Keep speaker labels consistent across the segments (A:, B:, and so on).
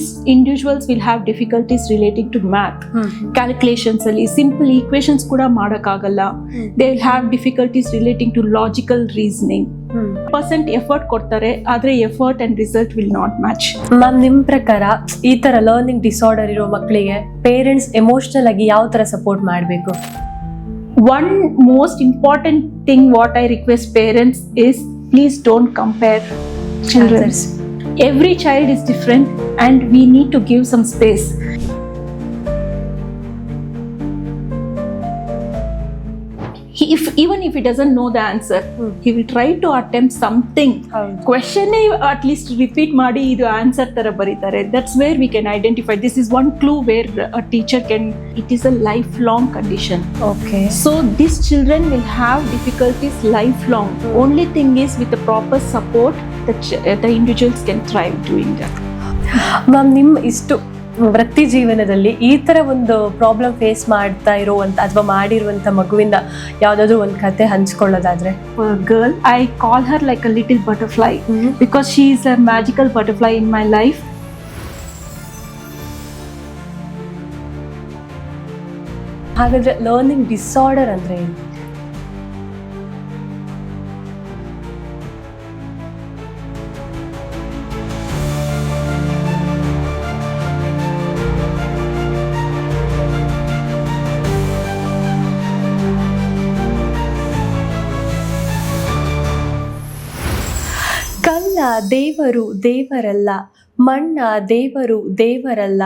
A: these individuals will have difficulties relating to math, calculations ಅಲ್ಲಿ simple equations ಕೂಡ ಮಾಡಕ್ಕಾಗಲ್ಲ. They will have difficulties relating to logical reasoning. % Effort ಕೊಡ್ತಾರೆ, ಆದ್ರೆ effort and result will not match.
B: Ma'am, ನಿಮ್ ಪ್ರಕಾರ ಈ ತರ ಲರ್ನಿಂಗ್ ಡಿಸಾರ್ಡರ್ ಇರೋ ಮಕ್ಕಳಿಗೆ ಪೇರೆಂಟ್ಸ್ ಎಮೋಷನಲ್ ಆಗಿ ಯಾವ ತರ ಸಪೋರ್ಟ್ ಮಾಡಬೇಕು?
A: One most important thing what I request parents is, please don't compare children. Every child is different and we need to give some space. Even if he doesn't know the answer, he will try to attempt something. Question at least repeat ಮಾಡಿ ಇದು answer ತರ ಬರೀತಾರೆ. That's where we can identify. This is one clue where a teacher can. It is a lifelong condition.
B: Okay.
A: So these children will have difficulties lifelong. Only thing is, with the proper support, the individuals can thrive doing that.
B: Ma'am, ನಿಮ್ಮ ಇಷ್ಟು ವೃತ್ತಿ ಜೀವನದಲ್ಲಿ ಈ ತರ ಒಂದು problem face ಮಾಡ್ತಾ ಇರುವಂತ ಅಥವಾ ಮಾಡಿರುವಂತ ಮಗುವಿಂದ ಯಾವ್ದಾದ್ರು ಒಂದು ಕತೆ ಹಂಚ್ಕೊಳ್ಳೋದಾದ್ರೆ?
A: Girl, I call her like a little butterfly because she is a magical butterfly in my life.
B: ಹಾಗಾದ್ರೆ ಲರ್ನಿಂಗ್ ಡಿಸಾರ್ಡರ್ ಅಂದ್ರೆ ಏನು? ಕಲ್ಲ ದೇವರು ದೇವರಲ್ಲ, ಮಣ್ಣ ದೇವರು ದೇವರಲ್ಲ,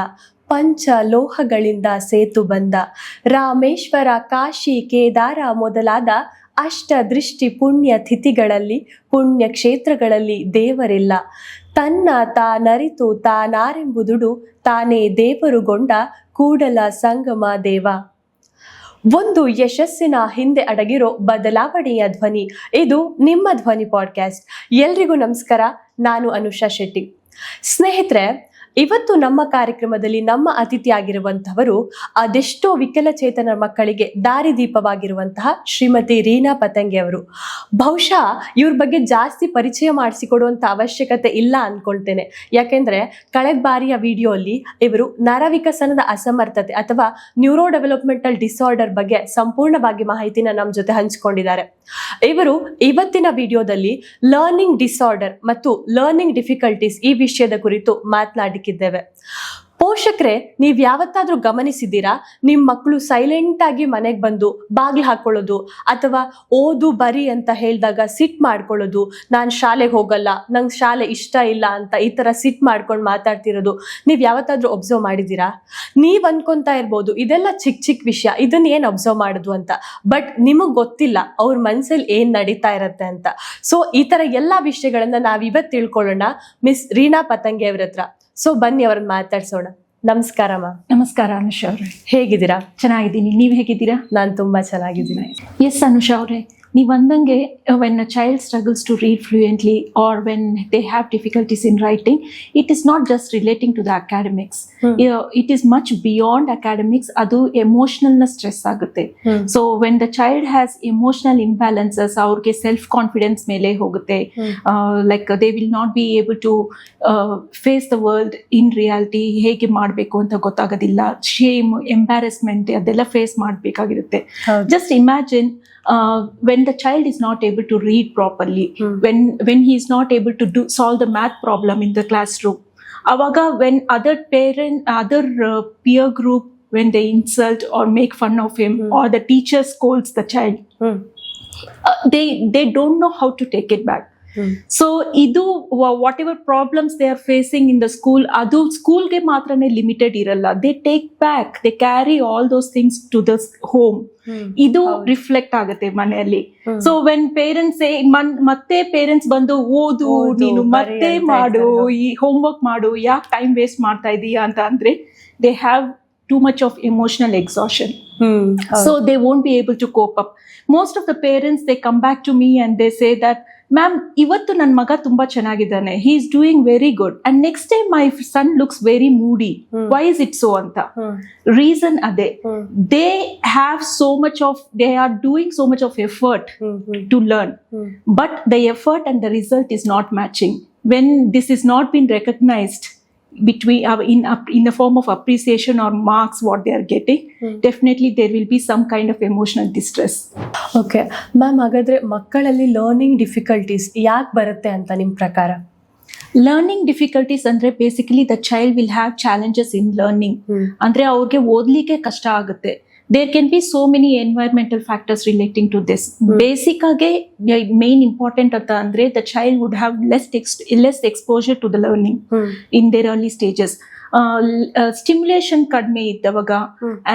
B: ಪಂಚ ಲೋಹಗಳಿಂದ ಸೇತು ಬಂದ, ರಾಮೇಶ್ವರ ಕಾಶಿ ಕೇದಾರ ಮೊದಲಾದ ಅಷ್ಟ ದೃಷ್ಟಿ ಪುಣ್ಯ ತಿಥಿಗಳಲ್ಲಿ ಪುಣ್ಯ ಕ್ಷೇತ್ರಗಳಲ್ಲಿ ದೇವರಿಲ್ಲ. ತನ್ನ ತಾನರಿತು ತಾನಾರೆಂಬುದುಡು ತಾನೇ ದೇವರುಗೊಂಡ ಕೂಡಲ ಸಂಗಮ ದೇವ. ಒಂದು ಯಶಸ್ಸಿನ ಹಿಂದೆ ಅಡಗಿರೋ ಬದಲಾವಣೆಯ ಧ್ವನಿ. ಇದು ನಿಮ್ಮ ಧ್ವನಿ ಪಾಡ್ಕಾಸ್ಟ್. ಎಲ್ರಿಗೂ ನಮಸ್ಕಾರ. ನಾನು ಅನುಷಾ ಶೆಟ್ಟಿ. ಸ್ನೇಹಿತರೆ, ಇವತ್ತು ನಮ್ಮ ಕಾರ್ಯಕ್ರಮದಲ್ಲಿ ನಮ್ಮ ಅತಿಥಿಯಾಗಿರುವಂತಹವರು ಅದೆಷ್ಟೋ ವಿಕಲಚೇತನ ಮಕ್ಕಳಿಗೆ ದಾರಿದೀಪವಾಗಿರುವಂತಹ ಶ್ರೀಮತಿ ರೀನಾ ಪತಂಗಿ ಅವರು. ಬಹುಶಃ ಇವ್ರ ಬಗ್ಗೆ ಜಾಸ್ತಿ ಪರಿಚಯ ಮಾಡಿಸಿಕೊಡುವಂತ ಅವಶ್ಯಕತೆ ಇಲ್ಲ ಅನ್ಕೊಳ್ತೇನೆ. ಯಾಕೆಂದ್ರೆ ಕಳೆದ ಬಾರಿಯ ವಿಡಿಯೋಲ್ಲಿ ಇವರು ನರವಿಕಸನದ ಅಸಮರ್ಥತೆ ಅಥವಾ ನ್ಯೂರೋ ಡೆವಲಪ್ಮೆಂಟಲ್ ಡಿಸಾರ್ಡರ್ ಬಗ್ಗೆ ಸಂಪೂರ್ಣವಾಗಿ ಮಾಹಿತಿನ ನಮ್ಮ ಜೊತೆ ಹಂಚಿಕೊಂಡಿದ್ದಾರೆ. ಇವರು ಇವತ್ತಿನ ವಿಡಿಯೋದಲ್ಲಿ ಲರ್ನಿಂಗ್ ಡಿಸಾರ್ಡರ್ ಮತ್ತು ಲರ್ನಿಂಗ್ ಡಿಫಿಕಲ್ಟೀಸ್ ಈ ವಿಷಯದ ಕುರಿತು ಮಾತನಾಡಿದ್ದೇವೆ. ಪೋಷಕರೇ, ನೀವ್ ಯಾವತ್ತಾದ್ರೂ ಗಮನಿಸಿದ್ದೀರಾ, ನಿಮ್ ಮಕ್ಕಳು ಸೈಲೆಂಟ್ ಆಗಿ ಮನೆಗೆ ಬಂದು ಬಾಗ್ಲು ಹಾಕೊಳ್ಳೋದು ಅಥವಾ ಓದು ಬರಿ ಅಂತ ಹೇಳಿದಾಗ ಸಿಟ್ ಮಾಡ್ಕೊಳ್ಳೋದು, ನಾನ್ ಶಾಲೆಗೆ ಹೋಗಲ್ಲ, ನಂಗೆ ಶಾಲೆ ಇಷ್ಟ ಇಲ್ಲ ಅಂತ ಈ ತರ ಸಿಟ್ ಮಾಡ್ಕೊಂಡು ಮಾತಾಡ್ತಿರೋದು ನೀವ್ ಯಾವತ್ತಾದ್ರೂ ಒಬ್ಸರ್ವ್ ಮಾಡಿದ್ದೀರಾ? ನೀವ್ ಅನ್ಕೊಂತಾ ಇರ್ಬೋದು ಇದೆಲ್ಲ ಚಿಕ್ಕ ಚಿಕ್ಕ ವಿಷಯ, ಇದನ್ನ ಏನ್ ಒಬ್ಸರ್ವ್ ಮಾಡುದು ಅಂತ. ಬಟ್ ನಿಮಗ್ ಗೊತ್ತಿಲ್ಲ ಅವ್ರ ಮನ್ಸಲ್ಲಿ ಏನ್ ನಡೀತಾ ಇರತ್ತೆ ಅಂತ. ಸೊ ಈ ತರ ಎಲ್ಲಾ ವಿಷಯಗಳನ್ನ ನಾವ್ ಇವತ್ತು ತಿಳ್ಕೊಳ್ಳೋಣ ಮಿಸ್ ರೀನಾ ಪತಂಗಿ ಅವ್ರ ಹತ್ರ. ಸೊ ಬನ್ನಿ ಅವ್ರನ್ನ ಮಾತಾಡ್ಸೋಣ. ನಮಸ್ಕಾರ ಮ್ಯಾಮ್.
A: ನಮಸ್ಕಾರ ಅನುಷಾ ಅವ್ರೆ.
B: ಹೇಗಿದ್ದೀರಾ?
A: ಚೆನ್ನಾಗಿದ್ದೀನಿ, ನೀವ್ ಹೇಗಿದ್ದೀರಾ?
B: ನಾನು ತುಂಬಾ ಚೆನ್ನಾಗಿದ್ದೀನಿ.
A: ಎಸ್ ಅನುಷಾ ಅವ್ರೆ, ನೀವು ಅಂದಂಗೆ when a child struggles to read fluently or when they have difficulties in writing, it is not just relating to the academics. It is much beyond academics. ಅದು ಎಮೋಷನಲ್ ಸ್ಟ್ರೆಸ್ ಆಗುತ್ತೆ. So when the child has emotional imbalances, ಅವ್ರಿಗೆ self confidence ಮೇಲೆ ಹೋಗುತ್ತೆ. Like they will not be able to face the world in reality. ಹೇಗೆ ಮಾಡಬೇಕು ಅಂತ ಗೊತ್ತಾಗೋದಿಲ್ಲ. Shame, embarrassment ಅದೆಲ್ಲ ಫೇಸ್ ಮಾಡಬೇಕಾಗಿರುತ್ತೆ. Just imagine when the child is not able to read properly, when he is not able to solve the math problem in the classroom, avaga when other peer group, when they insult or make fun of him, or the teacher scolds the child, they don't know how to take it back. So idu whatever problems they are facing in the school, adu school ge matrane limited iralla. They take back, they carry all those things to the home. Idu reflect agate maneyalli. So when parents say ಮತ್ತೆ parents ಬಂದು ಓದು, ನೀನು ಮತ್ತೆ ಮಾಡು, ಈ homework ಮಾಡು, ಯಾಕೆ time waste ಮಾಡ್ತಾ ಇದೀಯಾ ಅಂತ ಅಂದ್ರೆ, they have too much of emotional exhaustion. So they won't be able to cope up. Most of the parents, they come back to me and they say that, ma'am, ಇವತ್ತು ನನ್ನ ಮಗ ತುಂಬಾ ಚೆನ್ನಾಗಿದ್ದಾನೆ, he is doing very good, and next time my son looks very moody, why is it so ಅಂತ. Reason ಅದೇ, they have so much of, they are doing so much of effort to learn, but the effort and the result is not matching. When this is not been recognised, between in the form of appreciation or marks what they are getting, definitely there will be some kind of emotional distress.
B: Okay ma'am, ಹಾಗಾದ್ರೆ ಮಕ್ಕಳಲ್ಲಿ learning difficulties ಯಾಕೆ ಬರುತ್ತೆ ಅಂತ ನಿಮ್ಮ ಪ್ರಕಾರ?
A: Learning difficulties ಅಂದ್ರೆ basically the child will have challenges in learning. ಅಂದ್ರೆ ಅವ್ರಿಗೆ ಓದ್ಲಿಕ್ಕೆ ಕಷ್ಟ ಆಗುತ್ತೆ. There can be so many environmental factors relating to this. Basic age main important anta andre the child would have less exposure to the learning in their early stages. Stimulation kadme iddavaga,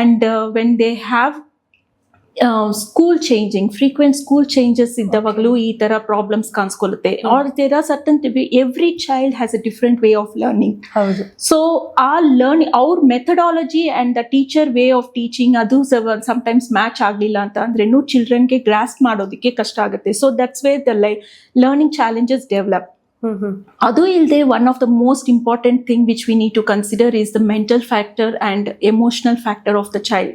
A: and when they have school changing, frequent school changes ಇದ್ದವಾಗಲೂ ಈ ತರ problems ಕಾಣಿಸ್ಕೊಳ್ಳುತ್ತೆ. Or there are certain every child has a different way of learning. So ಆ learning ಅವ್ರ methodology and the teacher way of teaching ಅದು sometimes match ಆಗಲಿಲ್ಲ ಅಂತ ಅಂದ್ರೇನು ಚಿಲ್ಡ್ರನ್ಗೆ ಗ್ರಾಸ್ಪ್ ಮಾಡೋದಕ್ಕೆ ಕಷ್ಟ ಆಗುತ್ತೆ. So that's way the learning challenges develop. ಅದು ಇಲ್ಲದೆ one of the most important thing which we need to consider is the mental factor and emotional factor of the child.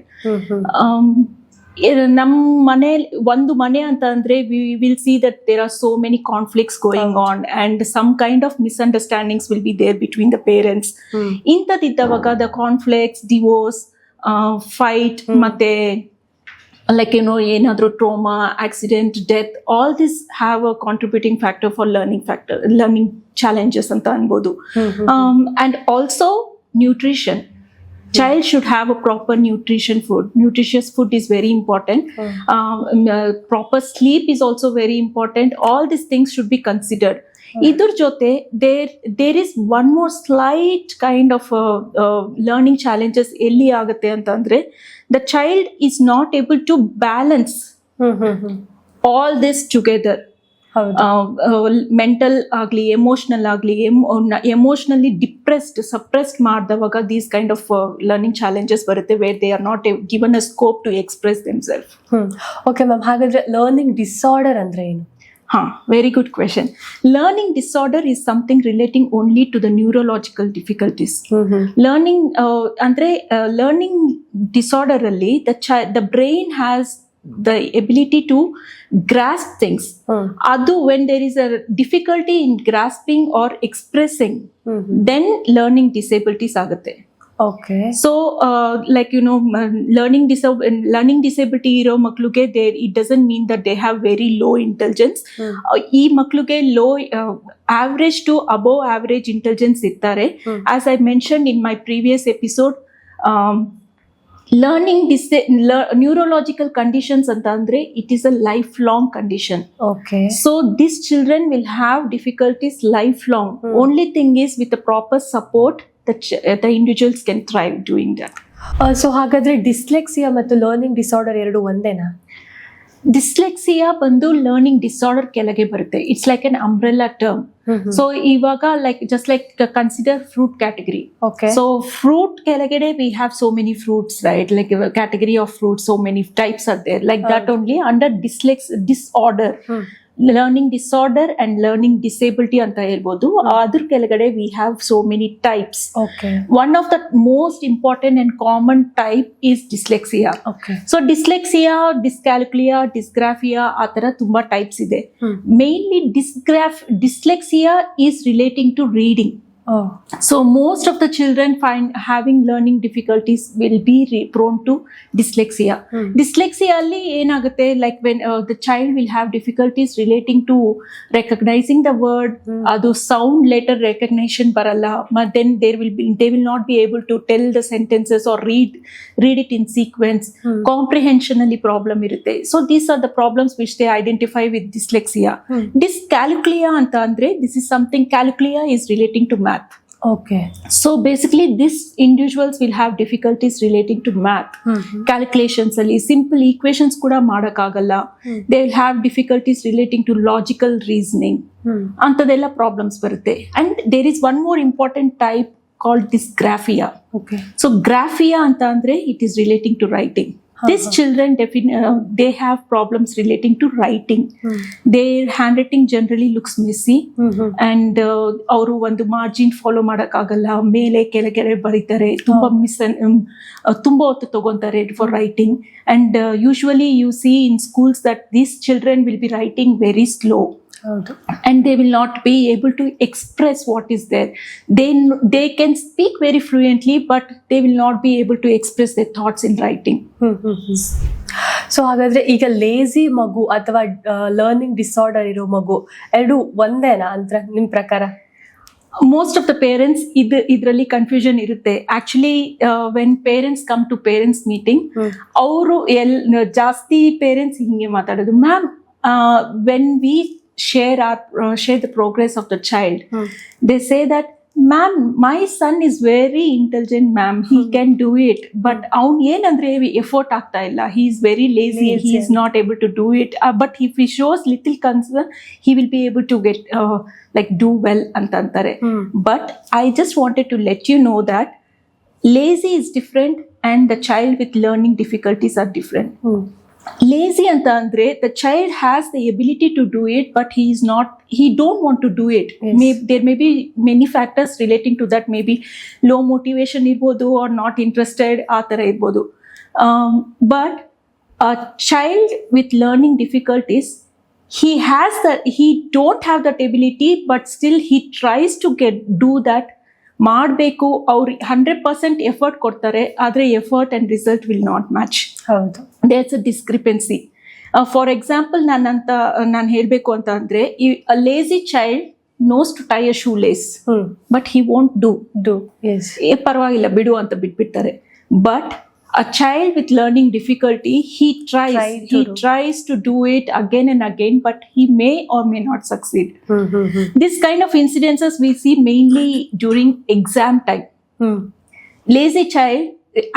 A: ನಮ್ಮ ಮನೆಯಲ್ಲಿ ಒಂದು ಮನೆ ಅಂತ ಅಂದ್ರೆ we will see that there are so many conflicts going on and some kind of misunderstandings will be there between the parents. ಇಂಥದ್ದಿದ್ದವಾಗ the conflicts, divorce, fight, ಮತ್ತೆ like ಏನಾದ್ರೂ trauma, accident, death, all this have a contributing factor for learning challenges ಅಂತ ಅನ್ಬೋದು. And also nutrition. Child should have a proper nutritious food is very important. Proper sleep is also very important. All these things should be considered. Idur jote there is one more slight kind of learning challenges elli agutte anta andre the child is not able to balance all this together. Mental ಆಗಲಿ, emotional ಆಗಲಿ, emotionally depressed, suppressed ಮಾಡಿದವಾಗ these kind of learning challenges ಬರುತ್ತೆ where they are not given a scope to express themself.
B: Okay ma'am, ಹಾಗಾದ್ರೆ learning disorder ಅಂದ್ರೆ ಏನು?
A: Very good question. Learning disorder is something relating only to the neurological difficulties. Learning learning disorder alli the brain has the ability to grasp things. Adu when there is a difficulty in grasping or expressing, then learning disabilities agutte.
B: Okay.
A: So learning disability iro makluge there, it doesn't mean that they have very low intelligence. Ee makluge low average to above average intelligence ittare. As I mentioned in my previous episode, neurological conditions anta andre it is a lifelong condition.
B: Okay.
A: So these children will have difficulties lifelong. Only thing is with the proper support the individuals can thrive doing that.
B: So ಹಾಗಾದ್ರೆ dyslexia ಮತ್ತು learning disorder ಎರಡು ಒಂದೇನಾ?
A: Dyslexia ಬಂದು learning disorder ಕೆಳಗೆ ಬರುತ್ತೆ. It's like an umbrella term. So ಇವಾಗ just like consider fruit category. So fruit ಕೆಳಗಡೆ we have so many fruits, right? Like category of fruits, so many types are there. Like that only under disorder, learning disorder and learning disability ಅಂತ ಹೇಳ್ಬೋದು. ಅದ್ರ ಕೆಳಗಡೆ we have so many types. One of the most important and common type is dyslexia. So dyslexia, dyscalculia, dysgraphia, ಆ ತರ ತುಂಬಾ types ಇದೆ. Mainly dyslexia is relating to reading. So most of the children having learning difficulties will be prone to dyslexia. Dyslexia alli enagutte, like when the child will have difficulties relating to recognizing the word, adu sound letter recognition baralla, but then they will not be able to tell the sentences or read it in sequence. Comprehension alli problem irutte. So these are the problems which they identify with dyslexia. Dyscalculia anta andre this is something, calculia is relating to math.
B: Okay.
A: So basically these individuals will have difficulties relating to math. Calculations alli simple equations kuda madakagalla. They will have difficulties relating to logical reasoning. Antadella problems barutte. And there is one more important type called dysgraphia.
B: Okay.
A: So graphia anta andre it is relating to writing. These children they have problems relating to writing. Their handwriting generally looks messy, and ಅವರು ಒಂದು margin follow ಮಾಡೋಕ್ಕಾಗಲ್ಲ, ಮೇಲೆ ಕೆಳಗಡೆ ಬರೀತಾರೆ, ತುಂಬ ಹೊತ್ತು ತಗೊಂತಾರೆ for writing. And usually you see in schools that these children will be writing very slow.
B: ಹೌದು.
A: and they will not be able to express what is there. They can speak very fluently, but they will not be able to express their thoughts in writing.
B: So ಹಾಗಾದ್ರೆ ಈಗ lazy ಮಗು ಅಥವಾ learning disorder ಇರೋ ಮಗು ಎರಡು ಒಂದೇನಾ ಅಂತ ನಿಮ್ ಪ್ರಕಾರ?
A: Most of the parents ಇದ್ರಲ್ಲಿ ಕನ್ಫ್ಯೂಷನ್ ಇರುತ್ತೆ. Actually when parents come to parents meeting, ಅವರು ಜಾಸ್ತಿ ಪೇರೆಂಟ್ಸ್ ಹಿಂಗೆ ಮಾತಾಡೋದು, ma'am when we share the progress of the child, they say that, ma'am, my son is very intelligent, ma'am, he can do it, but avun ಏನಂದ್ರೆ effort ಆಗ್ತಾ ಇಲ್ಲ, he is very lazy, he is not able to do it, but if he shows little concern, he will be able to get like do well ಅಂತ ಅಂತಾರೆ. But I just wanted to let you know that lazy is different and the child with learning difficulties are different. Lazy anta andre the child has the ability to do it, but he don't want to do it. There may be many factors relating to that, maybe low motivation irbodu or not interested aa tara irbodu, but a child with learning difficulties, he don't have that ability, but still he tries to do that. ಮಾಡಬೇಕು, ಅವ್ರು 100% effort ಕೊಡ್ತಾರೆ, ಆದರೆ effort and result will not match.
B: ಹೌದು,
A: there's a discrepancy. For example ನಾನು ಹೇಳಬೇಕು ಅಂತ ಅಂದರೆ, a lazy child knows to tie a shoelace, but he won't do ಪರವಾಗಿಲ್ಲ ಬಿಡು ಅಂತ ಬಿಟ್ಬಿಡ್ತಾರೆ. But a child with learning difficulty, he tries to do it again and again, but he may or may not succeed. This kind of incidences we see mainly during exam time. Lazy child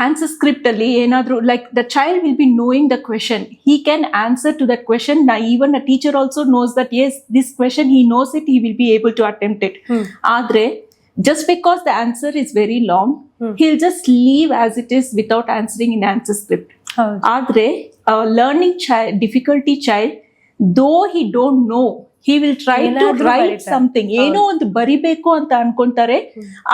A: answer script alli enadru, like the child will be knowing the question, he can answer to that question. Now even a teacher also knows that yes, this question he knows it, he will be able to attempt it. Adre just because the answer is very long, he'll just leave as it is without answering in answer script. Adre a learning difficulty child, though he don't know, he will try to write something, ಏನೋ ಒಂದು ಬರಿಬೇಕು ಅಂತ ಅನ್ಕೊಂತಾರೆ.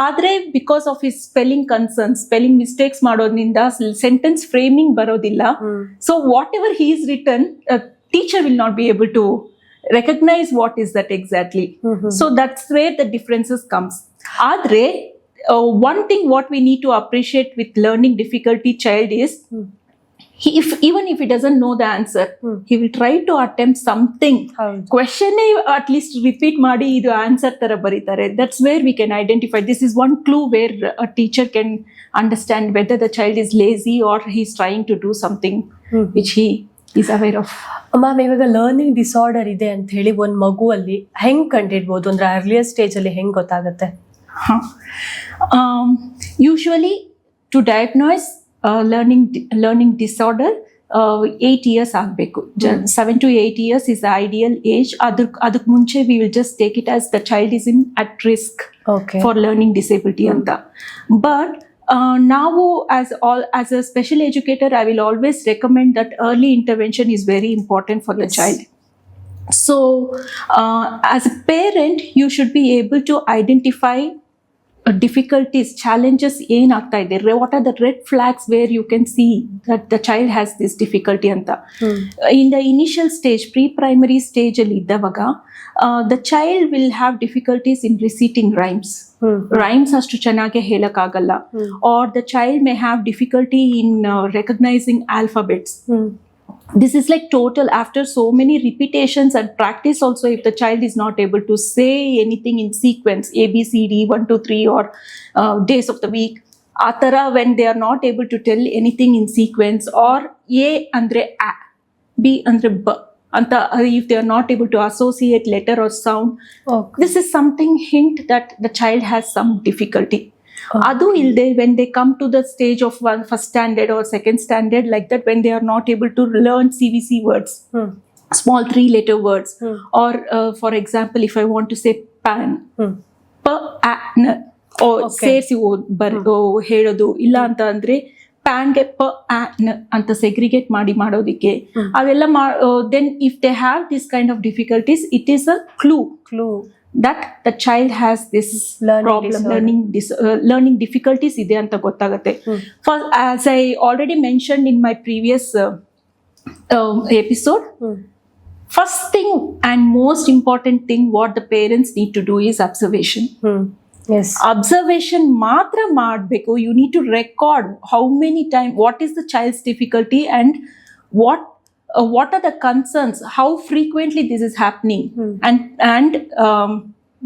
A: ಆದ್ರೆ because of his spelling concerns, spelling mistakes ಮಾಡೋದ್ರಿಂದ sentence framing ಬರೋದಿಲ್ಲ. So whatever he is written, teacher will not be able to recognize what is that exactly. So that's where the differences comes. Adre one thing what we need to appreciate with learning difficulty child is, even if he doesn't know the answer, he will try to attempt something. Question at least repeat ಮಾಡಿ ಇದು answer ತರ ಬರೀತಾರೆ. That's where we can identify. This is one clue where a teacher can understand whether the child is lazy or he's trying to do something which he is aware of.
B: Ma'am, ಇವಾಗ learning disorder ಇದೆ ಅಂತ ಹೇಳಿ ಒಂದು ಮಗುವಲ್ಲಿ ಹೆಂಗ್ ಕಂಡಿಡ್ಬೋದು, ಅಂದ್ರೆ earlier stage ಅಲ್ಲಿ ಹೆಂಗ್ ಗೊತ್ತಾಗುತ್ತೆ?
A: Usually to diagnose learning disorder 8 years ಆಗಬೇಕು. 7 to 8 years is the ideal age. ಅದಕ್ಕೆ ಮುಂಚೆ we will just take it as the child is at risk for learning disability ಅಂತ. But now as a special educator, I will always recommend that early intervention is very important for the child. So as a parent, you should be able to identify difficulties, challenges ಏನ್ ಆಗ್ತಾ ಇದೆ, what are the red flags where you can see that the child has this difficulty anta. In the initial stage, pre-primary stage ಅಲ್ಲಿ ಇದ್ದವಾಗ the child will have difficulties in reciting rhymes. Rhymes ಅಷ್ಟು ಚೆನ್ನಾಗಿ ಹೇಳಕ್ಕಾಗಲ್ಲ, or the child may have difficulty in recognizing alphabets. This is like total, after so many repetitions and practice also, if the child is not able to say anything in sequence, A, B, C, D, 1, 2, 3 or days of the week, atara when they are not able to tell anything in sequence, or A andre A, B andre B anta, if they are not able to associate letter or sound, this is something hint that the child has some difficulty. Adu ilde when they come to the stage of first standard or second standard, like that, when they are not able to learn CVC words, small 3-letter words, or for example, if I want to say pan, p a n, or ಸೇರಿಸಿ ಹೇಳೋದು ಇಲ್ಲ ಅಂತ ಅಂದ್ರೆ ಪ್ಯಾನ್ಗೆ ಪ ಆ ನ ಅಂತ ಸೆಗ್ರಿಗೇಟ್ ಮಾಡೋದಿಕ್ಕೆ ಅದೆಲ್ಲ then if they have this kind of difficulties, it is a clue that the child has this problem, learning difficulties ide anta gottagate. As I already mentioned in my previous episode, first thing and most important thing what the parents need to do is observation.
B: Yes
A: Observation ಮಾತ್ರ ಮಾಡಬೇಕು. You need to record how many time, what is the child's difficulty and what are the concerns, how frequently this is happening, and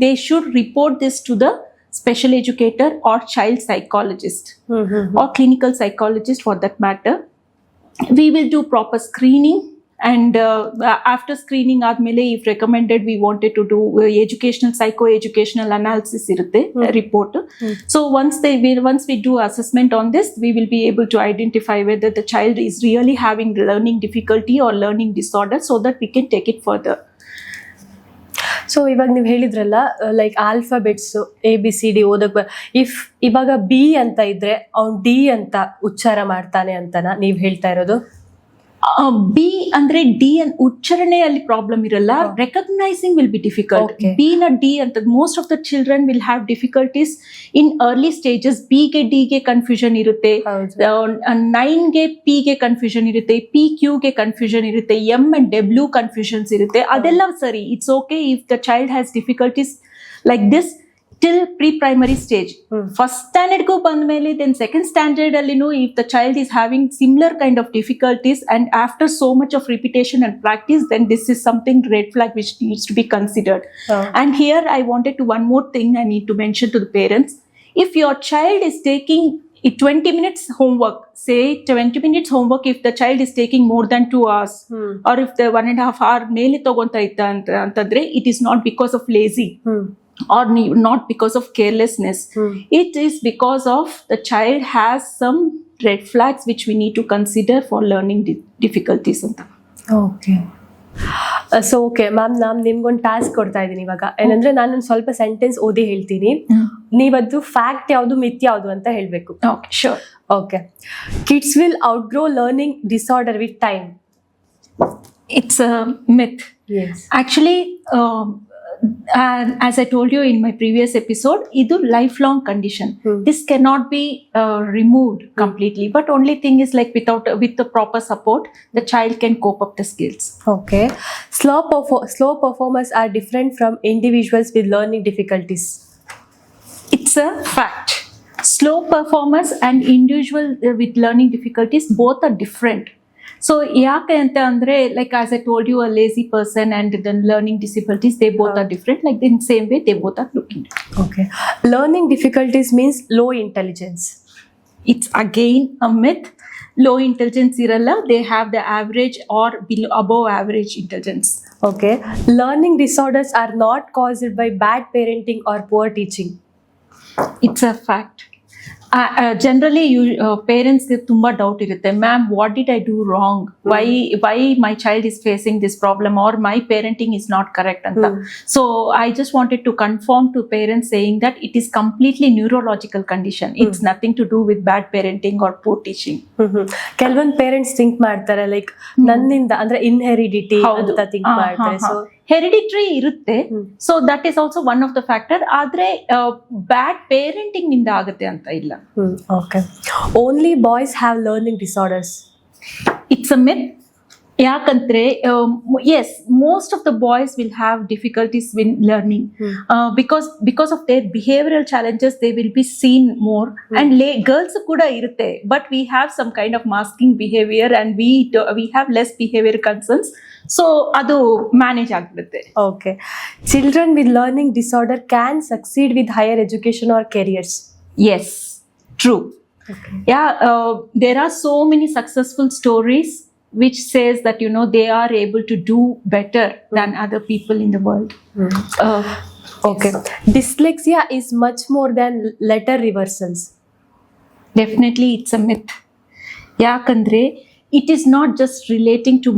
A: they should report this to the special educator or child psychologist or clinical psychologist for that matter. We will do proper screening, and after screening ಆದ್ಮೇಲೆ if recommended we wanted to do educational psycho educational analysis irutte report. So once we do assessment on this, we will be able to identify whether the child is really having learning difficulty or learning disorder, so that we can take it further.
B: So ಇವಾಗ ನೀವು ಹೇಳಿದ್ರಲ್ಲ like alphabets ABCD ಓದಕ್ if ಇವಾಗ B ಅಂತ ಇದ್ರೆ ಅವ್ನು D ಅಂತ ಉಚ್ಚಾರ ಮಾಡ್ತಾನೆ ಅಂತನಾ ನೀವ್ ಹೇಳ್ತಾ ಇರೋದು?
A: ಬಿ ಅಂದ್ರೆ ಡಿ ಉಚ್ಚಾರಣೆಯಲ್ಲಿ ಪ್ರಾಬ್ಲಮ್ ಇರಲ್ಲ, recognising will be difficult. B ನ ಡಿ ಅಂತ most of the children will have difficulties in early stages. B ಗೆ ಡಿ ಗೆ ಕನ್ಫ್ಯೂಷನ್ ಇರುತ್ತೆ, 9 ಗೆ ಪಿ ಗೆ ಕನ್ಫ್ಯೂಷನ್ ಇರುತ್ತೆ, PQ ಗೆ ಕನ್ಫ್ಯೂಷನ್ ಇರುತ್ತೆ, M and W ಕನ್ಫ್ಯೂಷನ್ಸ್ ಇರುತ್ತೆ. ಅದೆಲ್ಲ ಸರಿ, it's okay if the child has difficulties like this till pre-primary stage. First standard go bandmele, then second standard allinu if the child is having similar kind of difficulties and after so much of repetition and practice, then this is something red flag which needs to be considered. And here I wanted to one more thing I need to mention to the parents. If your child is taking 20 minutes homework, say 20 minutes homework, if the child is taking more than 2 hours or if the 1.5 hour mele togonta itta antandre, it is not because of lazy or not because of carelessness. It is because of the child has some red flags which we need to consider for learning difficulties anta.
B: Okay so okay ma'am, ನಾನು ನಿಮ್ಗೊಂದು task ಕೊಡ್ತಾ ಇದ್ದೀನಿ ಇವಾಗ. ಏನಂದ್ರೆ ನಾನೊಂದು ಸ್ವಲ್ಪ sentence ಓದಿ ಹೇಳ್ತೀನಿ, ನೀವದ್ದು ಫ್ಯಾಕ್ಟ್ ಯಾವುದು ಮಿಥ್ ಯಾವುದು ಅಂತ ಹೇಳ್ಬೇಕು.
A: Okay, sure.
B: Okay. Kids will outgrow learning disorder with time.
A: It's a myth.
B: Yes.
A: Actually, as I told you in my previous episode, idu lifelong condition. This cannot be removed completely, but only thing is like with the proper support, the child can cope up the skills.
B: Okay. Slow performers are different from individuals with learning difficulties.
A: It's a fact. Slow performers and individual with learning difficulties both are different. So ಯಾಕೆ ಅಂತ ಅಂದ್ರೆ, like as I told you, a lazy person and the learning disabilities, they both are different. Like in same way, they both are looking different.
B: Okay. Learning difficulties means low intelligence.
A: It's again a myth. Low intelligence iralla, they have the average or below above average intelligence.
B: Okay. Learning disorders are not caused by bad parenting or poor teaching.
A: It's a fact. Generally parents ಗೆ ತುಂಬಾ doubt ಇರುತ್ತೆ, ma'am what did I do wrong, why my child is facing this problem or my parenting is not correct ಅಂತ. So I just wanted to confirm to parents saying that it is completely neurological condition. It's nothing to do with bad parenting or poor teaching.
B: ಕೆಲವೊಂದು parents think ಮಾಡ್ತಾರೆ like ನನ್ನಿಂದ ಅಂದ್ರೆ ಇನ್ಹೆರಿಡಿಟಿ ಅಂತ think ಮಾಡ್ತಾರೆ. So
A: hereditary ಇರುತ್ತೆ, so that is also one of the factor. ಆದ್ರೆ bad parenting ನಿಂದ ಆಗುತ್ತೆ ಅಂತ ಇಲ್ಲ.
B: Okay. Only boys have learning disorders.
A: It's a myth. ಯಾಕಂದ್ರೆ yes, most of the boys will have difficulties in learning because of their behavioural challenges they will be seen more. And girls ಕೂಡ ಇರುತ್ತೆ, but we have some kind of masking behaviour and we have less behaviour concerns. So ಅದು manage ಆಗ್ಬಿಡುತ್ತೆ.
B: Okay. Children with learning disorder can succeed with higher education R careers.
A: Yes, true. Okay. Yeah, there are so many successful stories which says that, you know, they are able to do better than other people in the world.
B: Okay. Dyslexia is much more than letter reversals.
A: Definitely it's a myth. Yakandre it is not just relating to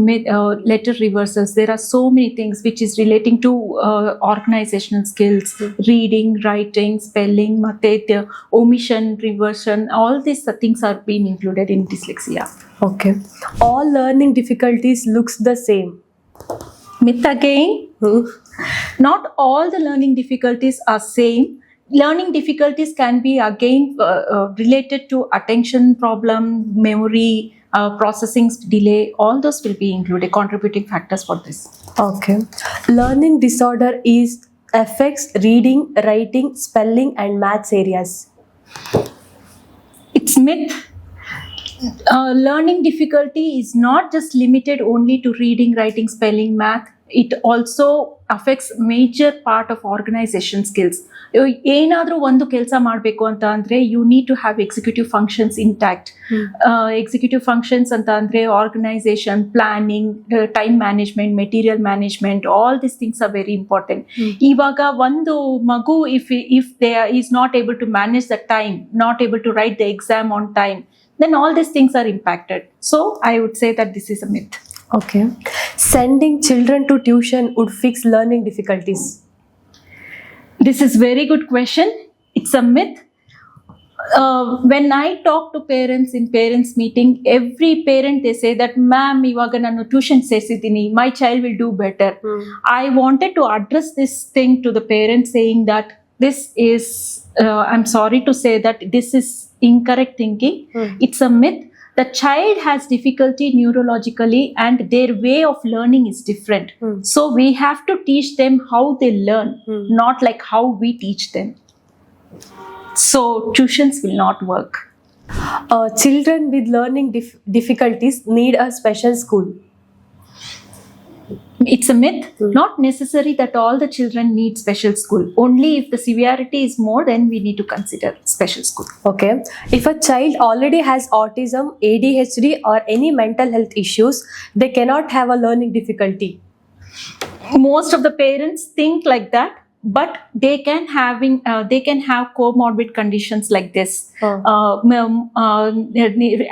A: letter reversals. There are so many things which is relating to organizational skills, reading, writing, spelling, matte, omission, reversion. All these things are being included in dyslexia.
B: Okay. All learning difficulties looks the same.
A: Myth again. Not all the learning difficulties are same. Learning difficulties can be again related to attention problem, memory, processing delay, all those will be included contributing factors for this.
B: Okay. Learning disorder affects reading, writing, spelling, and maths areas.
A: It's myth. Learning difficulty is not just limited only to reading, writing, spelling, math. It also affects major part of organization skills. ಏನಾದರೂ ಒಂದು ಕೆಲಸ ಮಾಡಬೇಕು ಅಂತ ಅಂದರೆ you need to have executive functions intact. Executive functions ಅಂತ ಅಂದರೆ organisation, planning, time management, material management, all this things are very important. ಇವಾಗ ಒಂದು ಮಗು if they is not able to manage the time, not able to write the exam on time, then all these things are impacted. So I would say that this is a myth.
B: Okay. Sending children to tuition would fix learning difficulties.
A: This is very good question. It's a myth. When I talk to parents in parents meeting, every parent they say that ma'am ivaga nanu tuition sesidini, my child will do better. I wanted to address this thing to the parents saying that this is I'm sorry to say that this is incorrect thinking. It's a myth. The child has difficulty neurologically and their way of learning is different. So we have to teach them how they learn, not like how we teach them. So tuitions will not work.
B: Children with learning difficulties need a special school.
A: It's a myth. Not necessary that all the children need special school. Only if the severity is more, then we need to consider special school.
B: Okay. If a child already has autism, ADHD, or any mental health issues, they cannot have a learning difficulty.
A: Most of the parents think like that, but they can have comorbid conditions like this.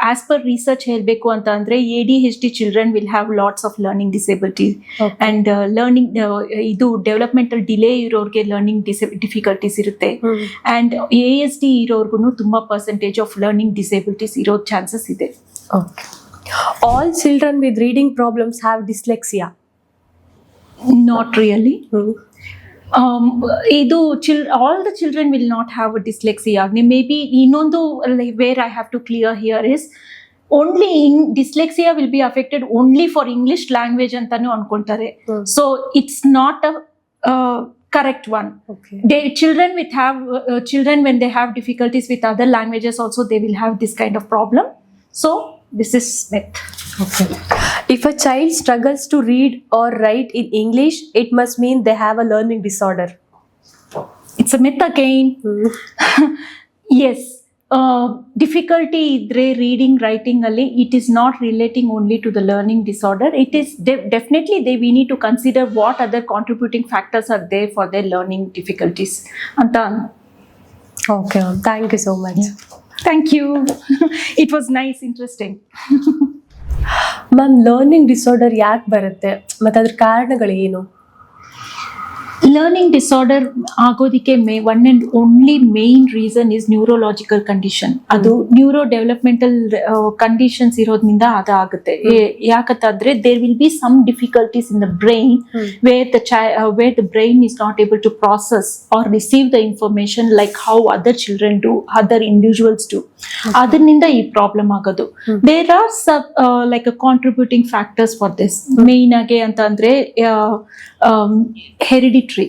A: As per research helbeku anta andre ADHD children will have lots of learning disability. And learning idu developmental delay irorge learning difficulties irutte, and ASD irorgunu tumba percentage of learning disabilities iro chances ide.
B: Okay. All children with reading problems have dyslexia.
A: Not really. All the children will not have a dyslexia. Maybe ಇನ್ನೊಂದು where I have to clear here is only dyslexia will be affected only for English language ಅಂತಾನು ಅನ್ಕೊಂತಾರೆ. So it's not a correct one.
B: Okay.
A: Children when they have difficulties with other languages also they will have this kind of problem. So this is myth.
B: Okay. If a child struggles to read or write in English, it must mean they have a learning disorder.
A: It's a myth again. Yes. Difficulty idre reading, writing alli, it is not relating only to the learning disorder. It is definitely we need to consider what other contributing factors are there for their learning difficulties. Anta.
B: Okay. Thank you so much.
A: Yeah. Thank you. It was nice, interesting.
B: Ma'am, learning disorder ಯಾಕೆ ಬರುತ್ತೆ ಮತ್ತು ಅದ್ರ ಕಾರಣಗಳೇನು?
A: Learning disorder ಆಗೋದಕ್ಕೆ one and only main reason is neurological condition. ಅದು neuro developmental conditions ಇರೋದ್ರಿಂದ ಅದಾಗುತ್ತೆ. ಯಾಕಂತಂದ್ರೆ there will be some difficulties in the brain where the brain is not able to process or receive the information like how other children do, other individuals do. ಅದರಿಂದ ಈ problem ಆಗೋದು. There are like a contributing factors for this. Main ಆಗಿ ಅಂತ ಅಂದ್ರೆ hereditary.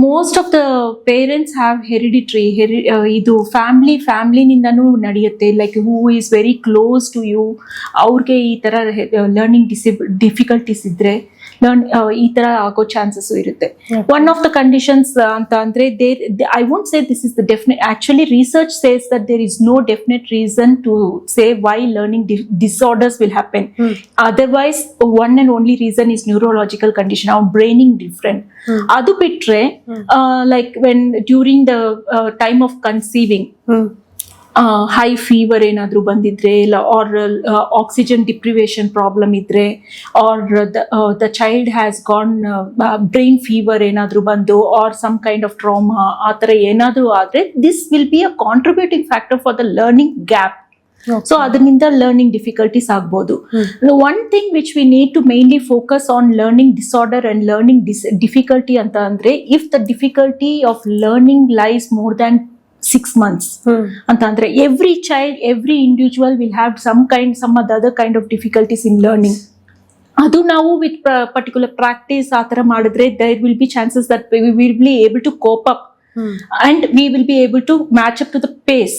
A: Most of the parents have hereditary. ಇದು ಫ್ಯಾಮಿಲಿನಿಂದನೂ ನಡೆಯುತ್ತೆ. Like who is very close to you, ಅವ್ರಿಗೆ ಈ ಥರ ಲರ್ನಿಂಗ್ ಡಿಫಿಕಲ್ಟೀಸ್ ಇದ್ರೆ ಈ ಥರ ಆಗೋ ಚಾನ್ಸಸ್ ಇರುತ್ತೆ. ಒನ್ ಆಫ್ ದ ಕಂಡೀಷನ್ಸ್ ಅಂತ ಅಂದರೆ I won't say this is the definite. Actually research says that there is no definite reason to say why learning disorders will happen. Otherwise one and only reason is neurological condition, ಅವ್ರ ಬ್ರೈನಿಂಗ್ different. ಅದು ಬಿಟ್ರೆ like when during the time of conceiving, high fever ಏನಾದರೂ ಬಂದಿದ್ರೆ, ಇಲ್ಲ or oxygen deprivation problem ಇದ್ರೆ, or the child has gone brain fever ಏನಾದರೂ ಬಂದು, or some kind of trauma, ಆ ಥರ ಏನಾದರೂ ಆದರೆ this will be a contributing factor for the learning gap. So ಅದರಿಂದ ಲರ್ನಿಂಗ್ ಡಿಫಿಕಲ್ಟೀಸ್ ಆಗ್ಬೋದು. One thing which we need to mainly focus on learning disorder and learning difficulty ಅಂತ ಅಂದ್ರೆ, if the difficulty of learning lies more than 6 months ಅಂತಂದ್ರೆ every child, every individual will have some other kind of difficulties in learning. ಅದು ನಾವು with particular practice ಆ ಥರ ಮಾಡಿದ್ರೆ there will be chances that we will be able to cope up and we will be able to match up to the pace.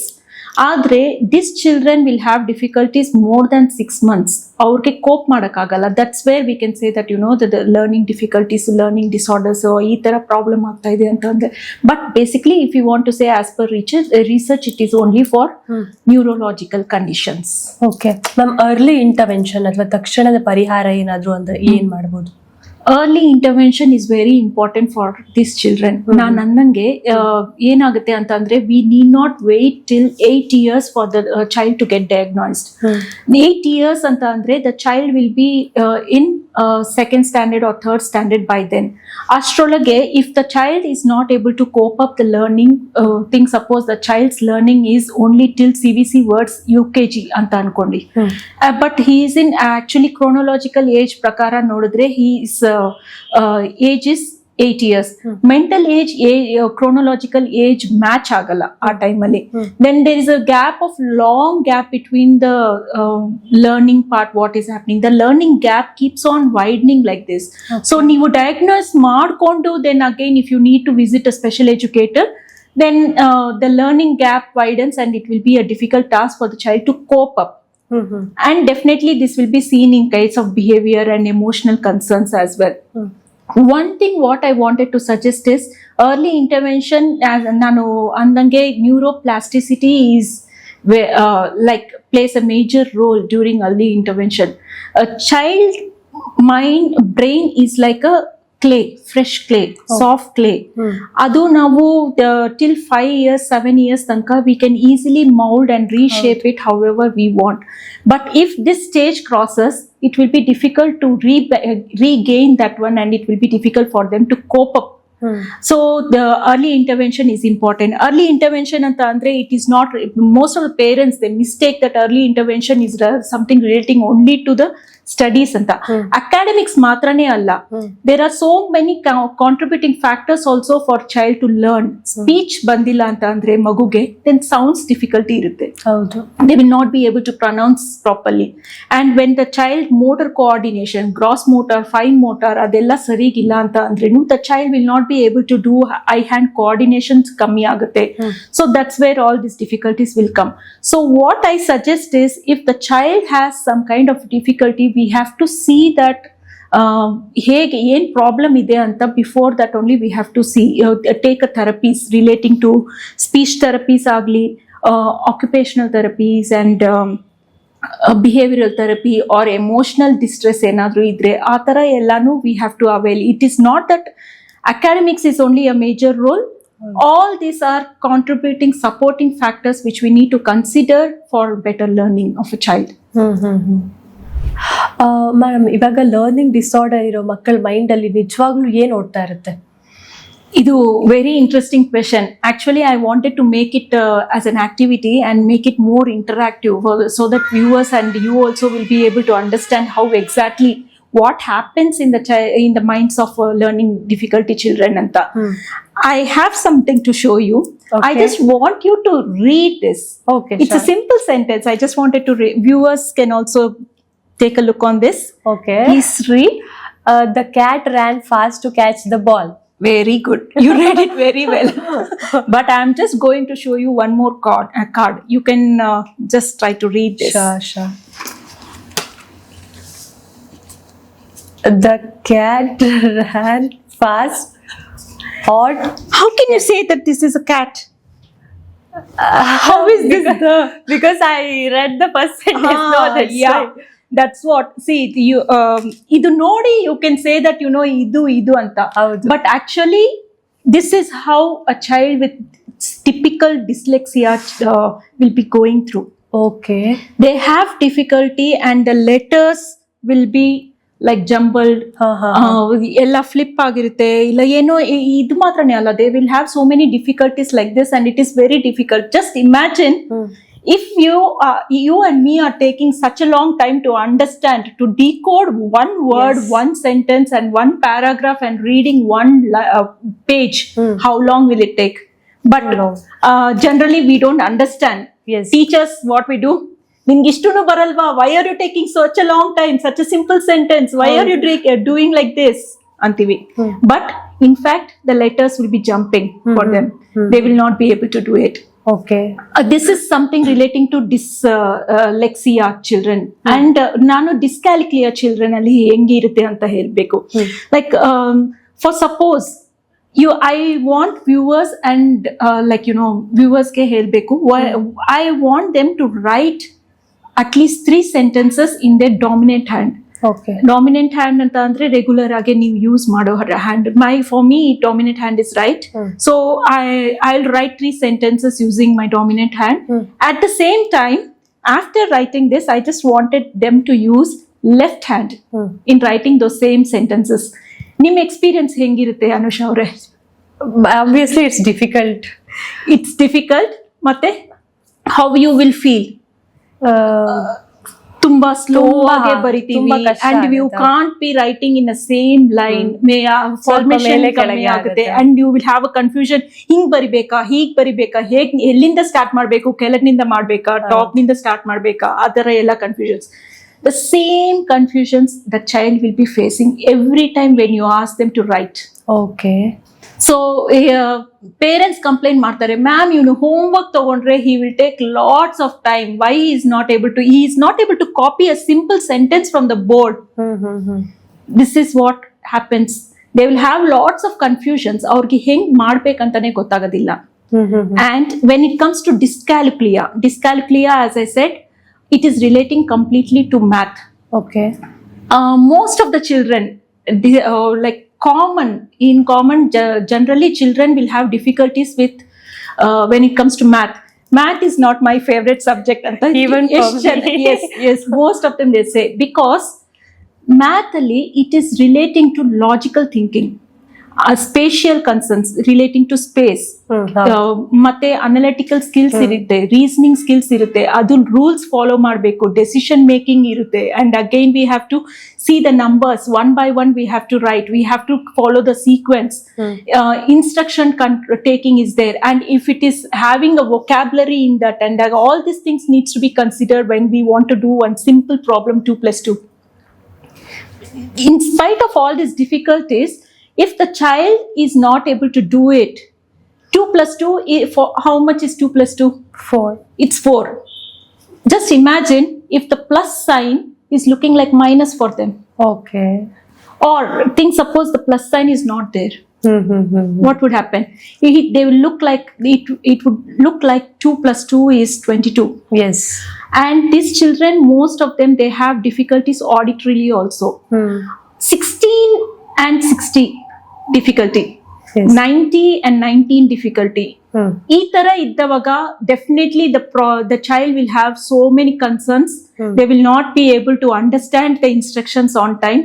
A: ಆದರೆ this children will have difficulties more than 6 months. ಅವ್ರಿಗೆ cope ಮಾಡೋಕ್ಕಾಗಲ್ಲ. That's where we can say that the learning difficulties, learning disorders ಈ ಥರ problem ಆಗ್ತಾ ಇದೆ ಅಂತಂದ್ರೆ. But basically if you want to say as per research it is only for neurological conditions.
B: Okay ma'am, early intervention ಅಥವಾ ತಕ್ಷಣದ ಪರಿಹಾರ ಏನಾದ್ರು ಅಂದ್ರೆ ಏನ್ ಮಾಡ್ಬೋದು?
A: Early intervention is very important for this children. ನಾನು ಅನ್ನಂಗೆ ಏನಾಗುತ್ತೆ ಅಂತಂದ್ರೆ we need not wait till 8 years for the child to get diagnosed. 8 years ಅಂತ ಅಂದ್ರೆ the child will be in second standard or third standard by then. ಅಷ್ಟರೊಳಗೆ if the child is not able to cope up the learning thing, suppose the child's learning is only till CBC words UKG ಅಂತ ಅನ್ಕೊಂಡಿ, but he is in actually chronological age ಪ್ರಕಾರ ನೋಡಿದ್ರೆ he is age is 8 years. Mental age chronological age match ಆಗಲ್ಲ ಆ ಟೈಮಲ್ಲಿ. Then there is a gap of long gap between the learning part. What is happening, the learning gap keeps on widening like this. So ನೀವು diagnose ಮಾಡಿಕೊಂಡು then again if you need to visit a special educator, then the learning gap widens and it will be a difficult task for the child to cope up. And definitely this will be seen in case of behavior and emotional concerns as well. One thing what I wanted to suggest is early intervention. As nanu andange neuroplasticity is like plays a major role during early intervention. A child mind brain is like a clay, fresh clay, soft clay. Adu navu till 5 years 7 years tanka we can easily mold and reshape it however we want. But if this stage crosses, it will be difficult to regain that one, and it will be difficult for them to cope up. So the early intervention is important. Early intervention anta andre it is not, most of the parents they mistake that early intervention is something relating only to the studies anta. Academics maatrane alla, there are so many contributing factors also for child to learn. Speech bandila anta andre maguge then sounds difficulty irutte,
B: ಹೌದು,
A: they will not be able to pronounce properly. And when the child motor coordination, gross motor, fine motor adella sarigilla anta andrenu the child will not be able to do eye hand coordination kammi agutte. So that's where all these difficulties will come. So what I suggest is, if the child has some kind of difficulty, we have to see that ಹೇಗೆ ಏನು problem ಇದೆ ಅಂತ. Before that only we have to see take a therapies relating to speech therapies ಆಗಲಿ, occupational therapies and behavioural therapy or emotional distress ಏನಾದರೂ ಇದ್ರೆ ಆ ಥರ ಎಲ್ಲಾನು we have to avail. It is not that academics is only a major role. All these are contributing supporting factors which we need to consider for better learning of a child.
B: Madam, ಇವಾಗ learning disorder ಇರೋ ಮಕ್ಕಳ mind ಅಲ್ಲಿ ನಿಜವಾಗ್ಲೂ ಏನ್ ಓಡ್ತಾ ಇರುತ್ತೆ?
A: ಇದು very interesting question. Actually I wanted to make it as an activity and make it more interactive so that viewers and you also will be able to understand how exactly what happens in the minds of learning difficulty children anta. I have something to show you. Okay. I just want you to read this.
B: Okay,
A: it's a simple sentence. I just wanted to viewers can also take a look on this.
B: Okay,
A: please read.
B: The cat ran fast to catch the ball.
A: Very good, you read it very well. But I am just going to show you one more card. You can just try to read this.
B: Sure. The cat ran fast.
A: How can you say that this is a cat? How is this?
B: Because I read the first sentence. No, that's
A: yeah.
B: why.
A: That's what. See, you idu nodi you can say that idu anta. But actually, this is how a child with typical dyslexia will be going through.
B: Okay.
A: They have difficulty and the letters will be like jumbled. Ella flip ಆಗಿರುತ್ತೆ, ಇಲ್ಲ ಏನೋ ಇದು ಮಾತ್ರನೇ ಅಲ್ಲ, they will have so many difficulties like this and it is very difficult. Just imagine if you and me are taking such a long time to understand, to decode one word, yes, one sentence and one paragraph and reading one page, how long will it take? But
B: No.
A: generally we don't understand.
B: Yes.
A: Teachers, what we do? ನಿನ್ಗೆ ಇಷ್ಟುನು ಬರಲ್ವಾ? Why are you taking such a long time? Such a simple sentence. Why are you doing like this? ಅಂತೀವಿ. But in fact, the letters will be jumping for them. They will not be able to do it.
B: Okay.
A: This is something relating to dyslexia children. And ನಾನು dyscalculia children ಅಲ್ಲಿ ಹೆಂಗಿರುತ್ತೆ ಅಂತ ಹೇಳ್ಬೇಕು. Like for suppose I want viewers and viewers ಗೆ ಹೇಳ್ಬೇಕು, I want them to write at least 3 sentences in their dominant hand.
B: Okay.
A: Dominant hand ಅಂತ ಅಂದ್ರೆ regular ಆಗಿ ನೀವು ಯೂಸ್ ಮಾಡೋ hand. For me dominant hand is right. So I'll write 3 sentences using my dominant hand. At the same time, after writing this, I just wanted them to use left hand in writing those same sentences. ನಿಮ್ಮ experience ಹೆಂಗಿರುತ್ತೆ ಅನುಷಾ ಅವರೇ?
B: Obviously it's difficult.
A: It's difficult. ಮತ್ತೆ how you will feel? ತುಂಬಾ slow ಆಗಿ ಬರಿತೀವಿ and you can't be writing in the same line. Formation ಕಮ್ಮಿ ಆಗುತ್ತೆ and you will have a confusion. ಹಿಂಗ್ ಬರಿಬೇಕಾ, ಹೀಗ್ ಬರಿಬೇಕಾ, ಹೇಗ್ ಎಲ್ಲಿಂದ ಸ್ಟಾರ್ಟ್ ಮಾಡ್ಬೇಕು, ಕೆಳಗಿನಿಂದ ಮಾಡ್ಬೇಕಾ, ಟಾಪ್ ನಿಂದ ಸ್ಟಾರ್ಟ್ ಮಾಡ್ಬೇಕಾ, ಅದರ ಎಲ್ಲ confusions. The same confusions the child will be facing every time when you ask them to write.
B: Okay.
A: So parents complain ಮಾಡ್ತಾರೆ, ಮ್ಯಾಮ್ ಇವನು ಹೋಮ್ವರ್ಕ್ ತಗೊಂಡ್ರೆ he will take lots of time. Why he is not able to copy a simple sentence from the board. This is what happens. They will have lots of confusions. ಅವ್ರಿಗೆ ಹೆಂಗ್ ಮಾಡ್ಬೇಕಂತಾನೆ ಗೊತ್ತಾಗೋದಿಲ್ಲ. And when it comes to dyscalculia, as I said, it is relating completely to math.
B: Okay.
A: Most of the children, generally children will have difficulties with when it comes to math. Math is not my favorite subject.
B: Even for me.
A: Yes, most of them they say, because mathally it is relating to logical thinking, spatial concerns relating to space, ಮತ್ತೆ analytical skills ಇರುತ್ತೆ, reasoning skills ಇರುತ್ತೆ, ಅದು rules follow ಮಾಡಬೇಕು, decision making ಇರುತ್ತೆ. And again we have to see the numbers one by one. We have to write, we have to follow the sequence. Instruction taking is there, and if it is having a vocabulary in that, and all these things needs to be considered when we want to do one simple problem 2 + 2. In spite of all these difficulties, if the child is not able to do it, 2 + 2, for how much is 2 + 2?
B: 4.
A: It's 4. Just imagine if the plus sign is looking like minus for them.
B: Okay.
A: Or suppose the plus sign is not there. What would happen? They will look like it would look like 2 + 2 is 22.
B: Yes.
A: And these children, most of them, they have difficulties auditorily also. 16 and 60 difficulty.
B: Yes.
A: 90 and 19 difficulty. ಈ ತರ ಇದ್ದವಾಗ definitely the child will have so many concerns. They will not be able to understand the instructions on time.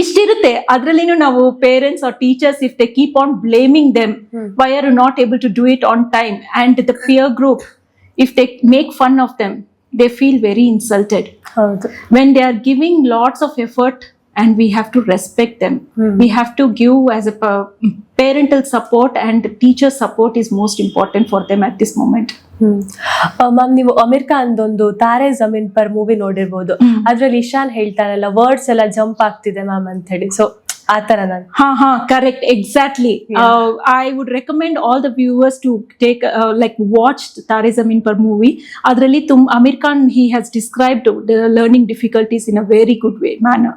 A: ಇಷ್ಟಿರುತ್ತೆ. ಅದರಲ್ಲಿನೂ ನಾವು parents or teachers, if they keep on blaming them, why are you not able to do it on time, and the peer group, if they make fun of them, they feel very insulted. When they are giving lots of effort, and we have to respect them. We have to give as a parental support, and teacher support is most important for them at this moment.
B: Ma'am, ನೀವು ಅಮೀರ್ ಖಾನ್ ಒಂದು ತಾರೆ ಜಮೀನ್ per movie ನೋಡಿರ್ಬೋದು. ಅದ್ರಲ್ಲಿ ಇಶಾನ್ ಹೇಳ್ತಾರಲ್ಲ, words ಎಲ್ಲ jump ಆಗ್ತಿದೆ ma'am ಅಂತ ಹೇಳಿ. ಸೊ ಆ ತರ ನಾನು
A: correct, exactly. I would recommend all the viewers to take watch Tare Zameen Par movie. Adralli Amir Khan, he has described the learning difficulties in a very good manner.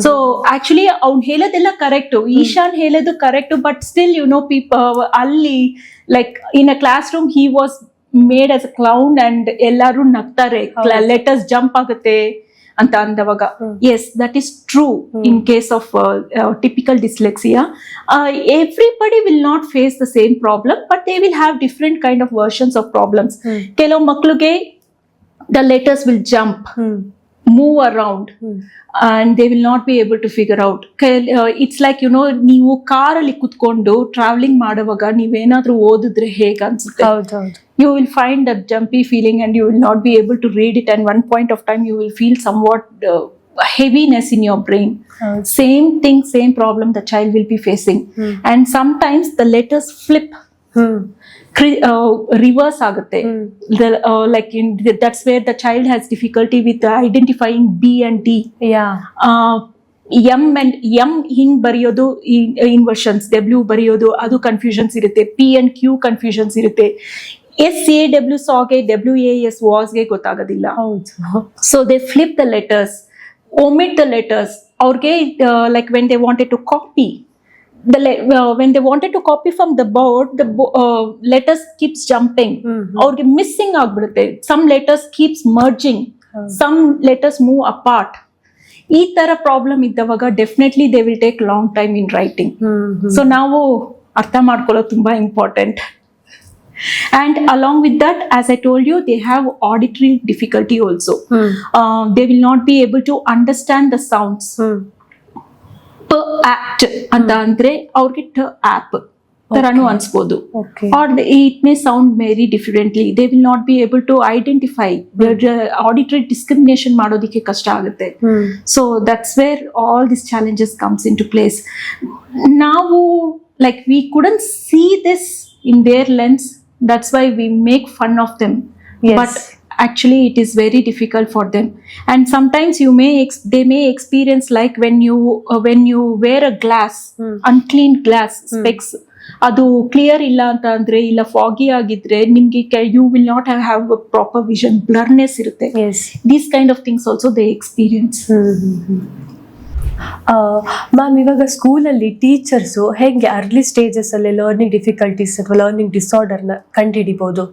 A: So actually avun heladella correct, Ishan heladu correct, but still people alli, like in a classroom he was made as a clown and ellaru nagtare, letters jump agutte ಅಂತ ಅಂದವಾಗ. Yes, that is true. In case of typical dyslexia, everybody will not face the same problem, but they will have different kind of versions of problems. ಕೆಲವು ಮಕ್ಕಳಿಗೆ the letters will jump, move around, and they will not be able to figure out. It's like ನೀವು ಕಾರಲ್ಲಿ ಕುತ್ಕೊಂಡು travelling ಮಾಡುವಾಗ ನೀವೇನಾದ್ರೂ ಓದಿದ್ರೆ ಹೇಗೆ ಅನ್ಸುತ್ತೆ? You will find that jumpy feeling, and you will not be able to read it, and one point of time you will feel somewhat heaviness in your brain. Same thing, same problem the child will be facing. And sometimes the letters flip. Reverse ಆಗುತ್ತೆ. Like that's where the child has difficulty with identifying B and D. M ಹಿಂಗ್ ಬರೆಯೋದು inversions, W ಬರೆಯೋದು ಅದು confusions ಇರುತ್ತೆ, P and Q confusions ಇರುತ್ತೆ, SAW ಸಾಗೆ WAS ವಾಸ್ಗೆ ಗೊತ್ತಾಗೋದಿಲ್ಲ. So they flip the letters, omit the letters. ಅವ್ರಿಗೆ like when they wanted to copy when they wanted to copy from the board, the letters keeps jumping. ಅವ್ರಿಗೆ missing ಆಗ್ಬಿಡುತ್ತೆ. some letters keeps merging, some letters move apart. ಈ ತರ problem ಇದ್ದವಾಗ definitely they will take long time in writing. So ನಾವು ಅರ್ಥ ಮಾಡ್ಕೊಳ್ಳೋದು ತುಂಬಾ important. And along with that, as I told you, they have auditory difficulty also. They will not be able to understand the sounds. Per act anta andre avrige t app taranu ಅನ್ಸ್ಬೋದು. Or it may sound very differently. They will not be able to identify. Auditory discrimination ಮಾಡೋದಕ್ಕೆ ಕಷ್ಟ ಆಗುತ್ತೆ. So that's where all these challenges comes into place. ನಾವು like we couldn't see this in their lens. That's why we make fun of them. Yes. But actually it is very difficult for them. And sometimes they may experience like when you wear a glass, unclean glass, specs, adu clear illa anta andre illa foggy agidre nimge you will not have a proper vision, blurriness irutte.
B: Yes.
A: These kind of things also they experience.
B: Ma'am, ಇವಾಗ ಸ್ಕೂಲಲ್ಲಿ teachers ಹೇಗೆ early stages ಅಲ್ಲಿ learning difficulties ಅಥವಾ learning ಡಿಸಾರ್ಡರ್ನ ಕಂಡುಹಿಡಿಬಹುದು?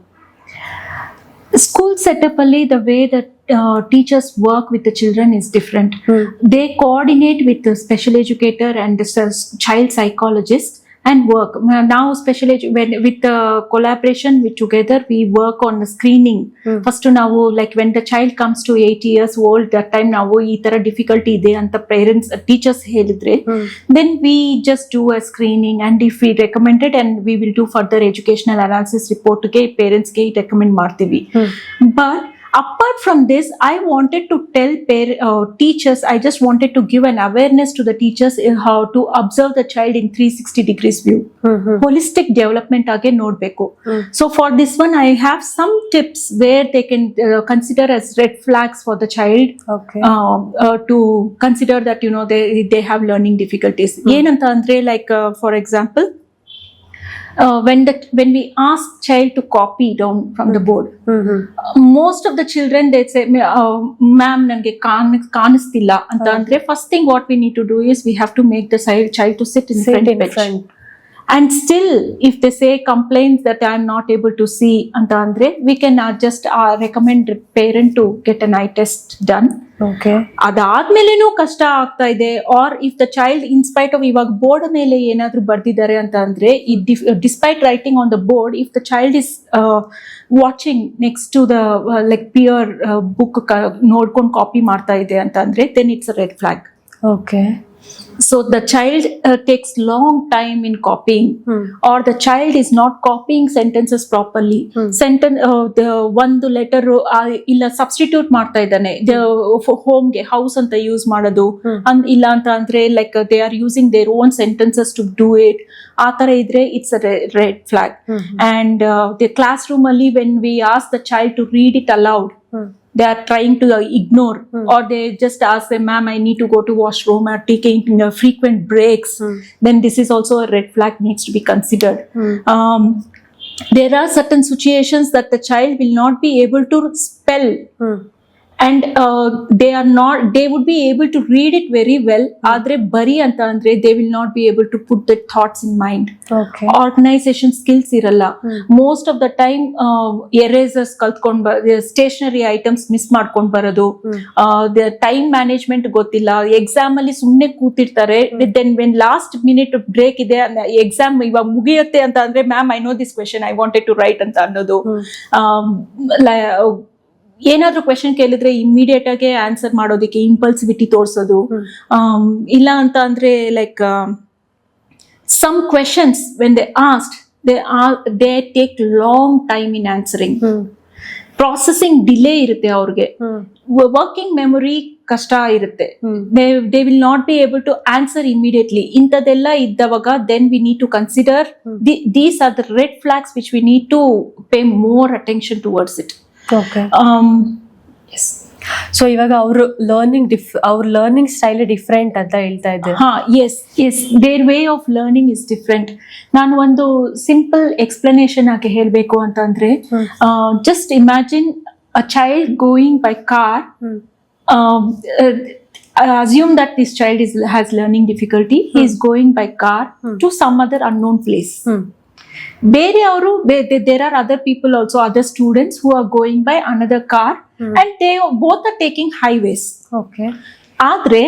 A: School setup alli the way that teachers work with the children is different. They coordinate with the special educator and the child psychologist and work. Now with the collaboration with together we work on the screening. First now like when the child comes to 8 years old, that time now ee tara difficulty ide anta parents teachers helidre, then we just do a screening, and if we recommended, and we will do further educational analysis report ge parents ge recommend ಮಾಡ್ತೀವಿ. But apart from this, I wanted to tell teachers, I just wanted to give an awareness to the teachers how to observe the child in 360 degrees view. Holistic development age nodbeku. So for this one I have some tips where they can consider as red flags for the child. To consider that they have learning difficulties. Yenanta andre like for example, when we ask child to copy down from the board, most of the children they say, ma'am nange kanistilla anta andre, first thing what we need to do is we have to make the child to sit in front. And still if they say complaints that I am not able to see anta andre, we can just recommend parent to get an eye test done. ಅದಾದ್ಮೇಲೆನೂ ಕಷ್ಟ ಆಗ್ತಾ ಇದೆ. Or if the child in spite of ಇವಾಗ board ಮೇಲೆ ಏನಾದ್ರೂ ಬರ್ದಿದ್ದಾರೆ ಅಂತ ಅಂದ್ರೆ, despite writing on the board, if the child is watching next to the like peer book ನೋಡ್ಕೊಂಡು ಕಾಪಿ ಮಾಡ್ತಾ ಇದೆ ಅಂತ ಅಂದ್ರೆ, then it's a red flag. So the child takes long time in copying, or the child is not copying sentences properly. The one letter illa substitute ಮಾಡ್ತಾ ಇದ್ದಾನೆ, home ge house ಅಂತ use ಮಾಡೋದು ಇಲ್ಲ ಅಂತ ಅಂದ್ರೆ like they are using their own sentences to do it. ಆ ತರ ಇದ್ರೆ it's a red flag. And the classroom ಅಲ್ಲಿ when we ask the child to read it aloud, they are trying to ignore, or they just ask them, ma'am I need to go to washroom, or taking frequent breaks, then this is also a red flag, needs to be considered. There are certain situations that the child will not be able to spell, and they would be able to read it very well, adre bari anta andre they will not be able to put the thoughts in mind. Organization skills iralla. Most of the time erasers kaltkond stationary items miss ಮಾಡ್ಕೊಂಡು ಬರೋದು, the time management ಗೊತ್ತಿಲ್ಲ, exam ಅಲ್ಲಿ ಸುಮ್ನೆ ಕೂತಿರ್ತಾರೆ, then when last minute break ಇದೆ, exam ಇವಾಗ ಮುಗಿಯುತ್ತೆ ಅಂತ ಅಂದ್ರೆ, ma'am I know this question I wanted to write ಅಂತ ಅನ್ನೋದು. ಏನಾದ್ರೂ ಕ್ವೆಶನ್ ಕೇಳಿದ್ರೆ ಇಮಿಡಿಯೇಟ್ ಆಗಿ ಆನ್ಸರ್ ಮಾಡೋದಕ್ಕೆ ಇಂಪಲ್ಸಿವಿಟಿ ತೋರ್ಸೋದು. ಇಲ್ಲ ಅಂತ ಅಂದ್ರೆ like some questions when they asked they take long time in answering. Processing delay ಇರುತ್ತೆ ಅವ್ರಿಗೆ. ವರ್ಕಿಂಗ್ ಮೆಮೊರಿ ಕಷ್ಟ ಇರುತ್ತೆ. They will not be able to answer immediately. ಇಂಥದ್ದೆಲ್ಲ ಇದ್ದವಾಗ then we need to consider these are the red flags which we need to pay more attention towards it.
B: So ಇವಾಗ ಅವ್ರ learning style different ಅಂತ ಹೇಳ್ತಾ ಇದ್ದಾರೆ.
A: Yes their way of learning is different. ನಾನು ಒಂದು simple explanation ಆಗಿ ಹೇಳಬೇಕು ಅಂತಂದ್ರೆ, just imagine a child going by car. Assume that this child has learning difficulty. He is going by car to some other unknown place. There are other people also, other students who are going by another car, and they both are taking highways.
B: Okay.
A: ಆದ್ರೆ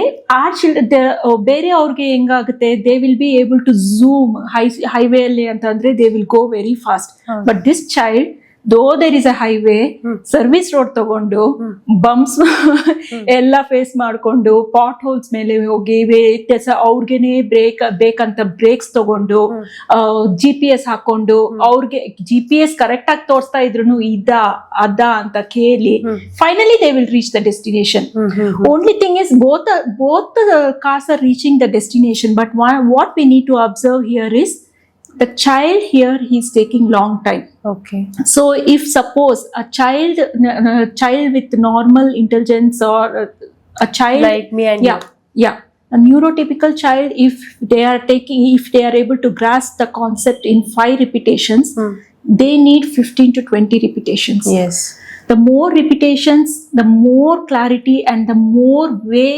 A: ಬೇರೆ ಅವ್ರಿಗೆ ಹೆಂಗಾಗುತ್ತೆ, they will be able to zoom highway ಅಲ್ಲಿ ಅಂತಂದ್ರೆ they will go very fast. But this child, though there is a highway, service road ತಗೊಂಡು bumps ಎಲ್ಲ face ಮಾಡ್ಕೊಂಡು pothole ಮೇಲೆ ಹೋಗಿ ಅವ್ರಿಗೆನೆ ಬೇಕಂತ ಬ್ರೇಕ್ಸ್ ತಗೊಂಡು GPS ಹಾಕೊಂಡು ಅವ್ರಿಗೆ GPS ಕರೆಕ್ಟ್ ಆಗಿ ತೋರಿಸ್ತಾ ಇದ್ರು ಅದ ಅಂತ ಕೇಳಿ finally they will reach the destination. Only thing is both cars are reaching the destination, but what we need to observe here is the child here, he is taking long time.
B: Okay.
A: So if suppose a child with normal intelligence, or a child
B: like me and
A: you, a neurotypical child, if they are able to grasp the concept in 5 repetitions, they need 15 to 20 repetitions.
B: Yes.
A: The more repetitions, the more clarity, and the more way,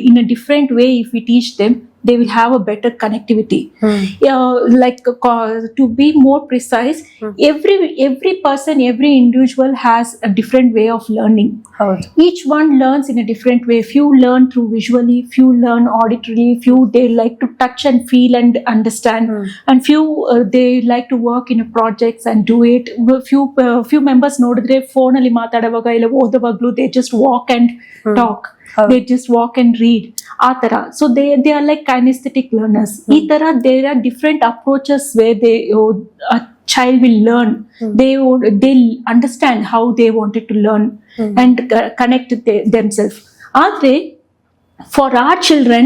A: in a different way, if we teach them, they will have a better connectivity. To be more precise, every person, every individual has a different way of learning. Each one learns in a different way. Few learn through visually, few learn auditorily, few they like to touch and feel and understand, and few they like to work in a projects and do it. Few members nodidre phone alli maatadavaga illa odavaglu they just walk and talk. They just walk and read. Atara. So they are like kinesthetic learners. Itara, there are different approaches where a child will learn. They'll understand how they wanted to learn and connect themselves. Adre, for our children,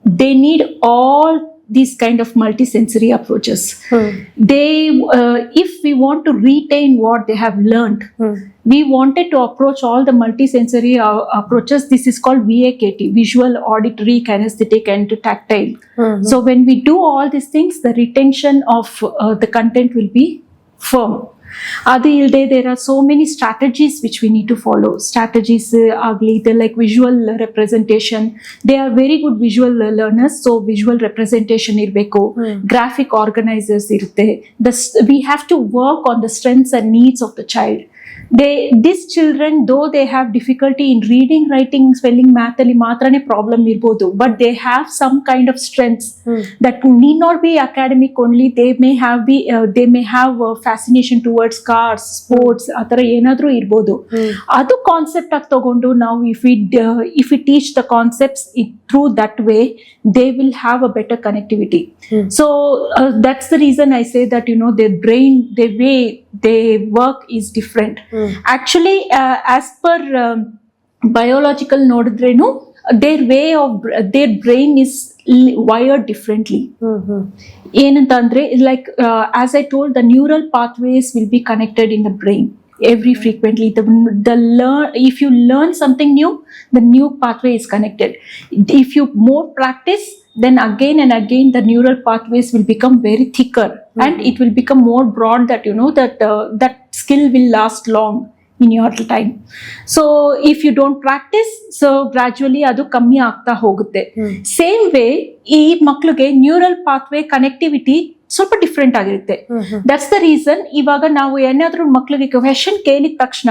A: they need all these kind of multisensory approaches. If we want to retain what they have learned, we wanted to approach all the multisensory approaches. This is called VAKT, visual, auditory, kinesthetic, and tactile. So when we do all these things, the retention of the content will be firm. Adi ilde, there are so many strategies which we need to follow. Strategies agli, they're like visual representation. They are very good visual learners, so visual representation irbeku. Graphic organizers irutte. We have to work on the strengths and needs of the child. These children, though they have difficulty in reading, writing, spelling, math ali maatrane problem irbodu, but they have some kind of strengths that need not be academic only. They may have a fascination towards cars, sports, atara enadru irbodu. Adu concept ag tagondu now if we teach the concepts through that way, they will have a better connectivity. So that's the reason I say that their brain, their way they work is different. Actually, as per biological nodidrenu, their brain is wired differently. ಏನಂತಂದ್ರೆ, like as I told, the neural pathways will be connected in the brain every frequently. If you learn something new, the new pathway is connected. If you more practice, then again and again the neural pathways will become very thicker, and it will become more broad, that that skill will last long in your time. So if you don't practice, so gradually adu kammi aagta hogutte. Same way ee makluge neural pathway connectivity ಸ್ವಲ್ಪ different ಆಗಿರುತ್ತೆ. That's the reason ಇವಾಗ ನಾವು ಏನಾದ್ರೂ ಮಕ್ಳಿಗೆ question ಕೇಳಿದ ತಕ್ಷಣ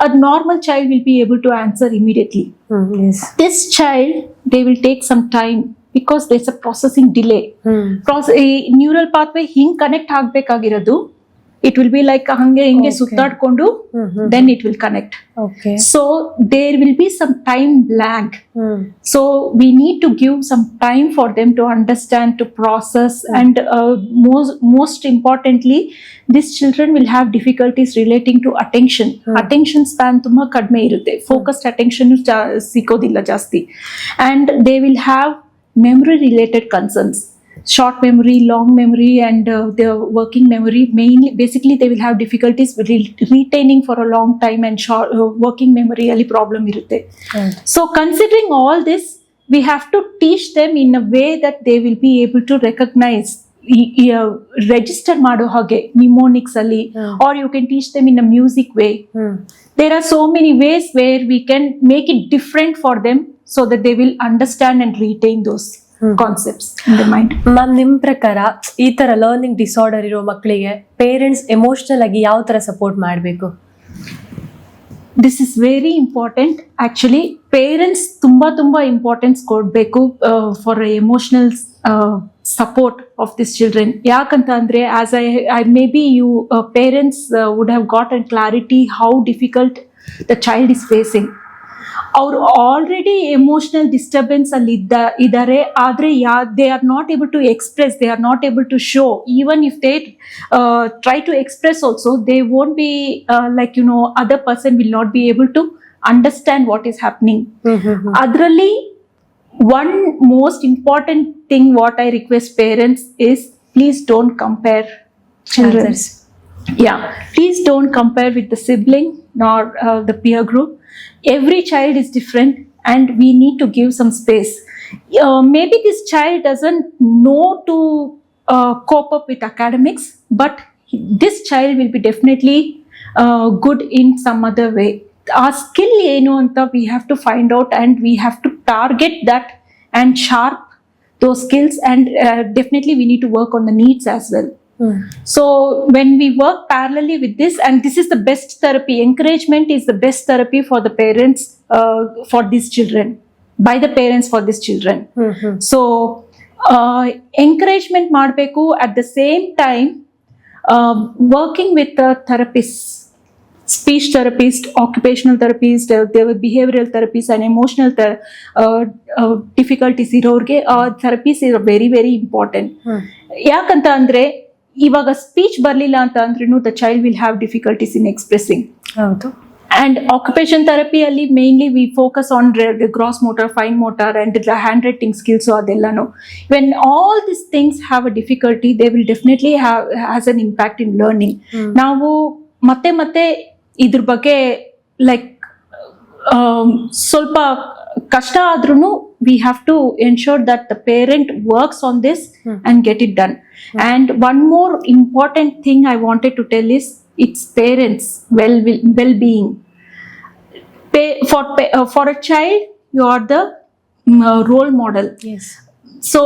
A: ಅದ್ normal child will be able to answer immediately. This child they will take some time because there's a processing delay. Neural pathway ಹಿಂಗ್ ಕನೆಕ್ಟ್ ಆಗ್ಬೇಕಾಗಿರೋದು it will be like hange hinge
B: Okay.
A: suttadkondu, then it will connect.
B: Okay
A: So there will be some time blank. So we need to give some time for them to understand, to process, and most importantly, these children will have difficulties relating to attention. Attention span ತುಂಬಾ ಕಡಿಮೆ ಇರುತ್ತೆ, focused attention ಸಿಕ್ಕೋದಿಲ್ಲ ಜಾಸ್ತಿ, and they will have memory related concerns, short memory, long memory, and their working memory. Mainly, basically, they will have difficulties with retaining for a long time, and short working memory ali problem irutte. So considering all this, we have to teach them in a way that they will be able to recognize, register mado hage mnemonics ali, or you can teach them in a music way. There are so many ways where we can make it different for them so that they will understand and retain those concepts in their mind.
B: Ma'am, ನಿಮ್ಮ ಪ್ರಕಾರ ಈ ತರ learning disorder ಇರೋ ಮಕ್ಕಳಿಗೆ parents emotional ಆಗಿ ಯಾವ ತರ support ಮಾಡಬೇಕು?
A: This is very important. Actually, parents ತುಂಬಾ importance ಕೊಡಬೇಕು for emotional support of these children. ಯಾಕಂತ ಅಂದ್ರೆ, as I maybe you parents would have gotten clarity how difficult the child is facing. ಅವ್ರು already emotional disturbance ಅಲ್ಲಿ ಇದ್ದಾರೆ, ಆದ್ರೆ they are not able to express, they are not able to show. Even if they try to express also, they won't be like other person will not be able to understand what is happening. ಅದರಲ್ಲಿ one most important thing what I request parents is, please don't compare children.
B: Others.
A: Yeah, please don't compare with the sibling nor the peer group. Every child is different, and we need to give some space. Maybe this child doesn't know to cope up with academics, but this child will be definitely good in some other way. Our skill enu anta we have to find out, and we have to target that and sharp those skills, and definitely we need to work on the needs as well. So when we work parallelly with this, and this is the best therapy, encouragement is the best therapy for the parents, for these children, by the parents for these children. So encouragement ಮಾಡಬೇಕು, at the same time working with the therapists, speech therapist, occupational therapist, there were behavioral therapists, and emotional difficulties ಇರೋರಿಗೆ therapies is very very important. ಯಾಕಂತ ಅಂದ್ರೆ, ಇವಾಗ speech ಬರ್ಲಿಲ್ಲ ಅಂತ ಅಂದ್ರೂ the child will have difficulties in expressing.
B: ಹೌದು.
A: And occupation ಥೆರಪಿಯಲ್ಲಿ mainly we focus on gross motor, fine motor, and handwriting skills. ಅದೆಲ್ಲನೂ when all this things have a difficulty, they will definitely has an impact in learning. ನಾವು ಮತ್ತೆ ಇದ್ರ ಬಗ್ಗೆ like ಸ್ವಲ್ಪ ಕಷ್ಟ ಆದ್ರೂ we have to ensure that the parent works on this and get it done. And one more important thing I wanted to tell is, it's parents well-being. For a child, you are the role model.
B: Yes.
A: So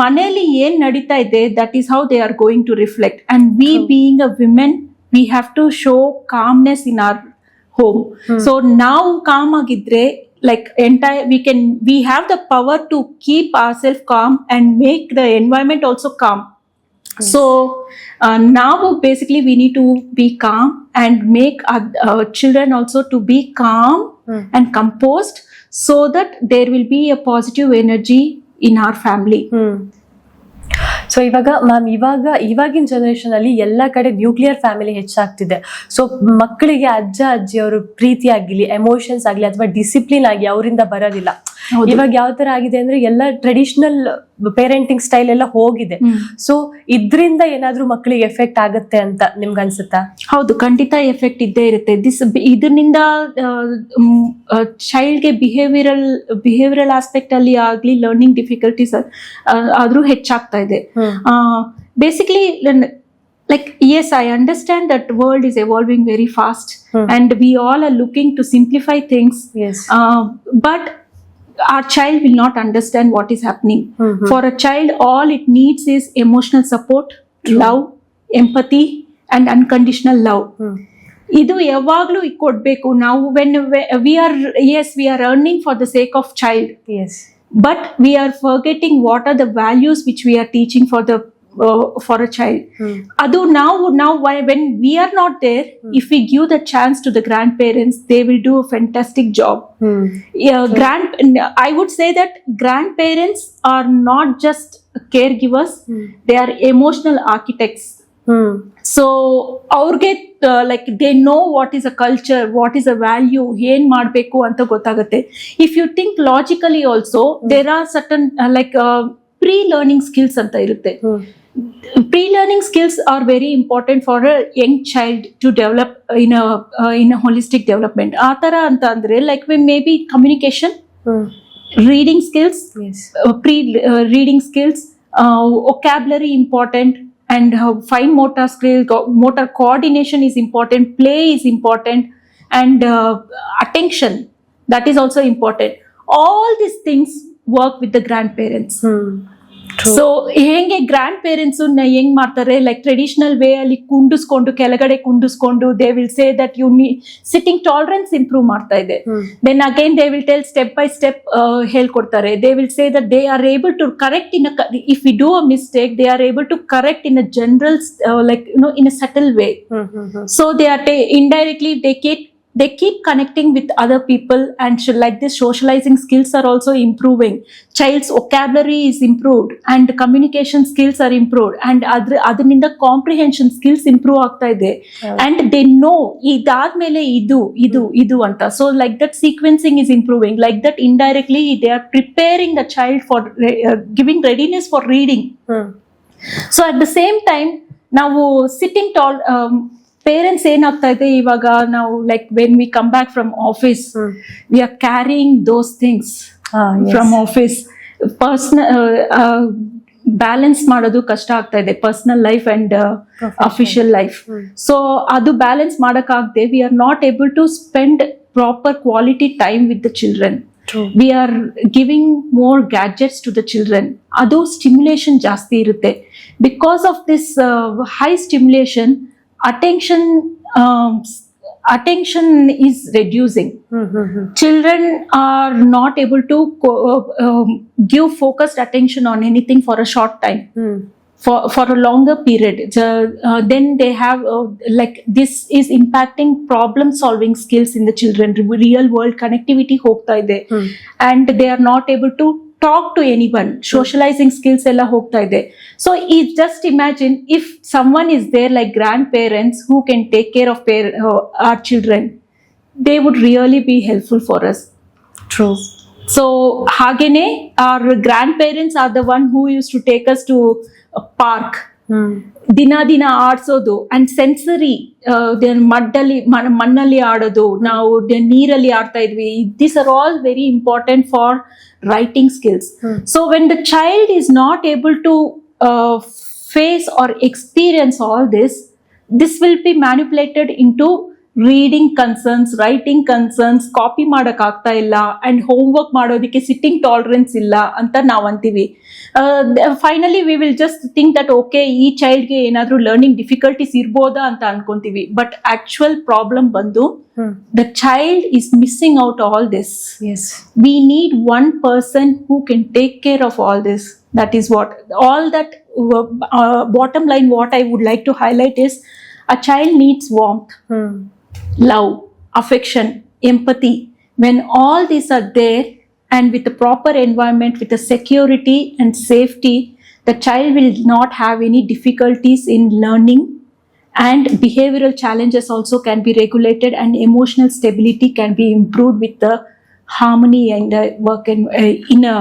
A: maneli yen nadita ide, that is how they are going to reflect. And we being a women, we have to show calmness in our home. So now calm agidre, like we have the power to keep ourselves calm and make the environment also calm. So now basically we need to be calm and make our children also to be calm and composed, so that there will be a positive energy in our family.
B: So ಇವಾಗ ma'am, ಇವಾಗಿನ generation ಅಲ್ಲಿ ಎಲ್ಲ ಕಡೆ nuclear family ಹೆಚ್ಚಾಗ್ತಿದೆ. So ಮಕ್ಕಳಿಗೆ ಅಜ್ಜ ಅಜ್ಜಿ ಅವರು ಪ್ರೀತಿ ಆಗಿಲಿ, emotions ಆಗಲಿ, ಅಥವಾ ಡಿಸಿಪ್ಲಿನ್ ಆಗಿ ಅವರಿಂದ ಬರೋದಿಲ್ಲ. ಇವಾಗ ಯಾವ ತರ ಆಗಿದೆ ಅಂದ್ರೆ, ಎಲ್ಲ ಟ್ರೆಡಿಷನಲ್ ಪೇರೆಂಟಿಂಗ್ ಸ್ಟೈಲ್ ಎಲ್ಲ ಹೋಗಿದೆ. ಸೊ ಇದರಿಂದ ಏನಾದ್ರೂ ಮಕ್ಕಳಿಗೆ ಎಫೆಕ್ಟ್ ಆಗುತ್ತೆ ಅಂತ ನಿಮ್ಗೆ ಅನ್ಸುತ್ತಾ?
A: ಹೌದು, ಖಂಡಿತ ಎಫೆಕ್ಟ್ ಇದ್ದೇ ಇರುತ್ತೆ. ಇದರಿಂದ ಚೈಲ್ಡ್ಗೆ ಬಿಹೇವಿಯರಲ್ ಆಸ್ಪೆಕ್ಟ್ ಅಲ್ಲಿ ಆಗ್ಲಿ, ಲರ್ನಿಂಗ್ ಡಿಫಿಕಲ್ಟೀಸ್ ಆದ್ರೂ ಹೆಚ್ಚಾಗ್ತಾ ಇದೆ. Basically, like, yes, I understand that the world is evolving very fast, and we all are looking to simplify things.
B: Yes.
A: But our child will not understand what is happening. For a child, all it needs is emotional support, love, empathy, and unconditional love. ಇದು ಯಾವಾಗ್ಲೂ ಕೊಡ್ಬೇಕು ನಾವು. when we are earning for the sake of child.
B: Yes.
A: But we are forgetting what are the values which we are teaching for the for a child. Adu now when we are not there, if we give the chance to the grandparents, they will do a fantastic job. I would say that grandparents are not just caregivers, they are emotional architects. So ಅವ್ರಿಗೆ like they know what is a culture, what is a value, ಏನ್ ಮಾಡ್ಬೇಕು ಅಂತ ಗೊತ್ತಾಗುತ್ತೆ. If you think logically also, there are certain pre-learning skills ಅಂತ ಇರುತ್ತೆ. Pre-learning skills are very important for a young child to develop in a holistic development. ಆ ತರ ಅಂತ ಅಂದ್ರೆ like maybe communication, reading skills, reading skills, vocabulary important, and fine motor skill, motor coordination is important, play is important, and attention, that is also important. All these things work with the grandparents. So ಹೆಂಗೆ grandparents ಹೆಂಗ್ ಮಾಡ್ತಾರೆ, like traditional way ಅಲ್ಲಿ ಕುಂಡಿಸ್ಕೊಂಡು ಕೆಳಗಡೆ ಕುಂಡಿಸ್ಕೊಂಡು they will say that you sitting tolerance improve ಮಾಡ್ತಾ ಇದೆ. Then again they will tell step by step ಹೇಳ್ಕೊಡ್ತಾರೆ. They will say that they are able to correct in if we do a mistake, they are able to correct in a general in a subtle way. So they are indirectly they keep connecting with other people, and like this socializing skills are also improving. Child's vocabulary is improved and communication skills are improved, and adrinda comprehension skills improve aagta ide. And they know idadmele idu anta. So like that sequencing is improving. Like that indirectly they are preparing the child for giving readiness for reading. So at the same time, ನಾವು sitting tall, parents ಏನಾಗ್ತಾ ಇದೆ ಇವಾಗ, ನಾವು like when we come back from office, we are carrying those things from office. Balance ಮಾಡೋದು ಕಷ್ಟ ಆಗ್ತಾ ಇದೆ, personal life and official life. So ಅದು ಬ್ಯಾಲೆನ್ಸ್ ಮಾಡಕ್ಕಾಗದೆ we are not able to spend proper quality time with the children. We are giving more gadgets to the children. Adu stimulation ಜಾಸ್ತಿ ಇರುತ್ತೆ. Because of this high stimulation, attention is reducing. Children are not able to give focused attention on anything for a short time. For a longer period. Then they have like this is impacting problem solving skills in the children. Real world connectivity hogta ide, and they are not able to talk to anyone. Socializing skills ella hogta ide. So just imagine if someone is there like grandparents who can take care of our children, they would really be helpful for us.
B: True.
A: So hagene our grandparents are the one who used to take us to a park. ದಿನ ಆಡ್ಸೋದು and sensory, ಮಣ್ಣಲ್ಲಿ ಆಡೋದು, ನಾವು ನೀರಲ್ಲಿ ಆಡ್ತಾ ಇದ್ವಿ. This are all very important for writing skills. So when the child is not able to face or experience all this will be manipulated into reading concerns, writing concerns, copy ಮಾಡಕ್ ಆಗ್ತಾ ಇಲ್ಲ, and homework ಮಾಡೋದಕ್ಕೆ sitting tolerance ಇಲ್ಲ ಅಂತ ನಾವ್ ಅಂತೀವಿ. Finally we will just think that okay, ಈ ಚೈಲ್ಡ್ಗೆ ಏನಾದ್ರೂ ಲರ್ನಿಂಗ್ ಡಿಫಿಕಲ್ಟೀಸ್ ಇರ್ಬೋದಾ ಅಂತ ಅನ್ಕೊಂತೀವಿ. ಬಟ್ ಆಕ್ಚುಯಲ್ ಪ್ರಾಬ್ಲಮ್ ಬಂದು the child is missing out all this. We need one person who can take care of all this. That is what all that bottom line what I would like to highlight is a child needs warmth, love, affection, empathy. When all these are there and with the proper environment, with the security and safety, the child will not have any difficulties in learning, and behavioral challenges also can be regulated, and emotional stability can be improved with the harmony and work in a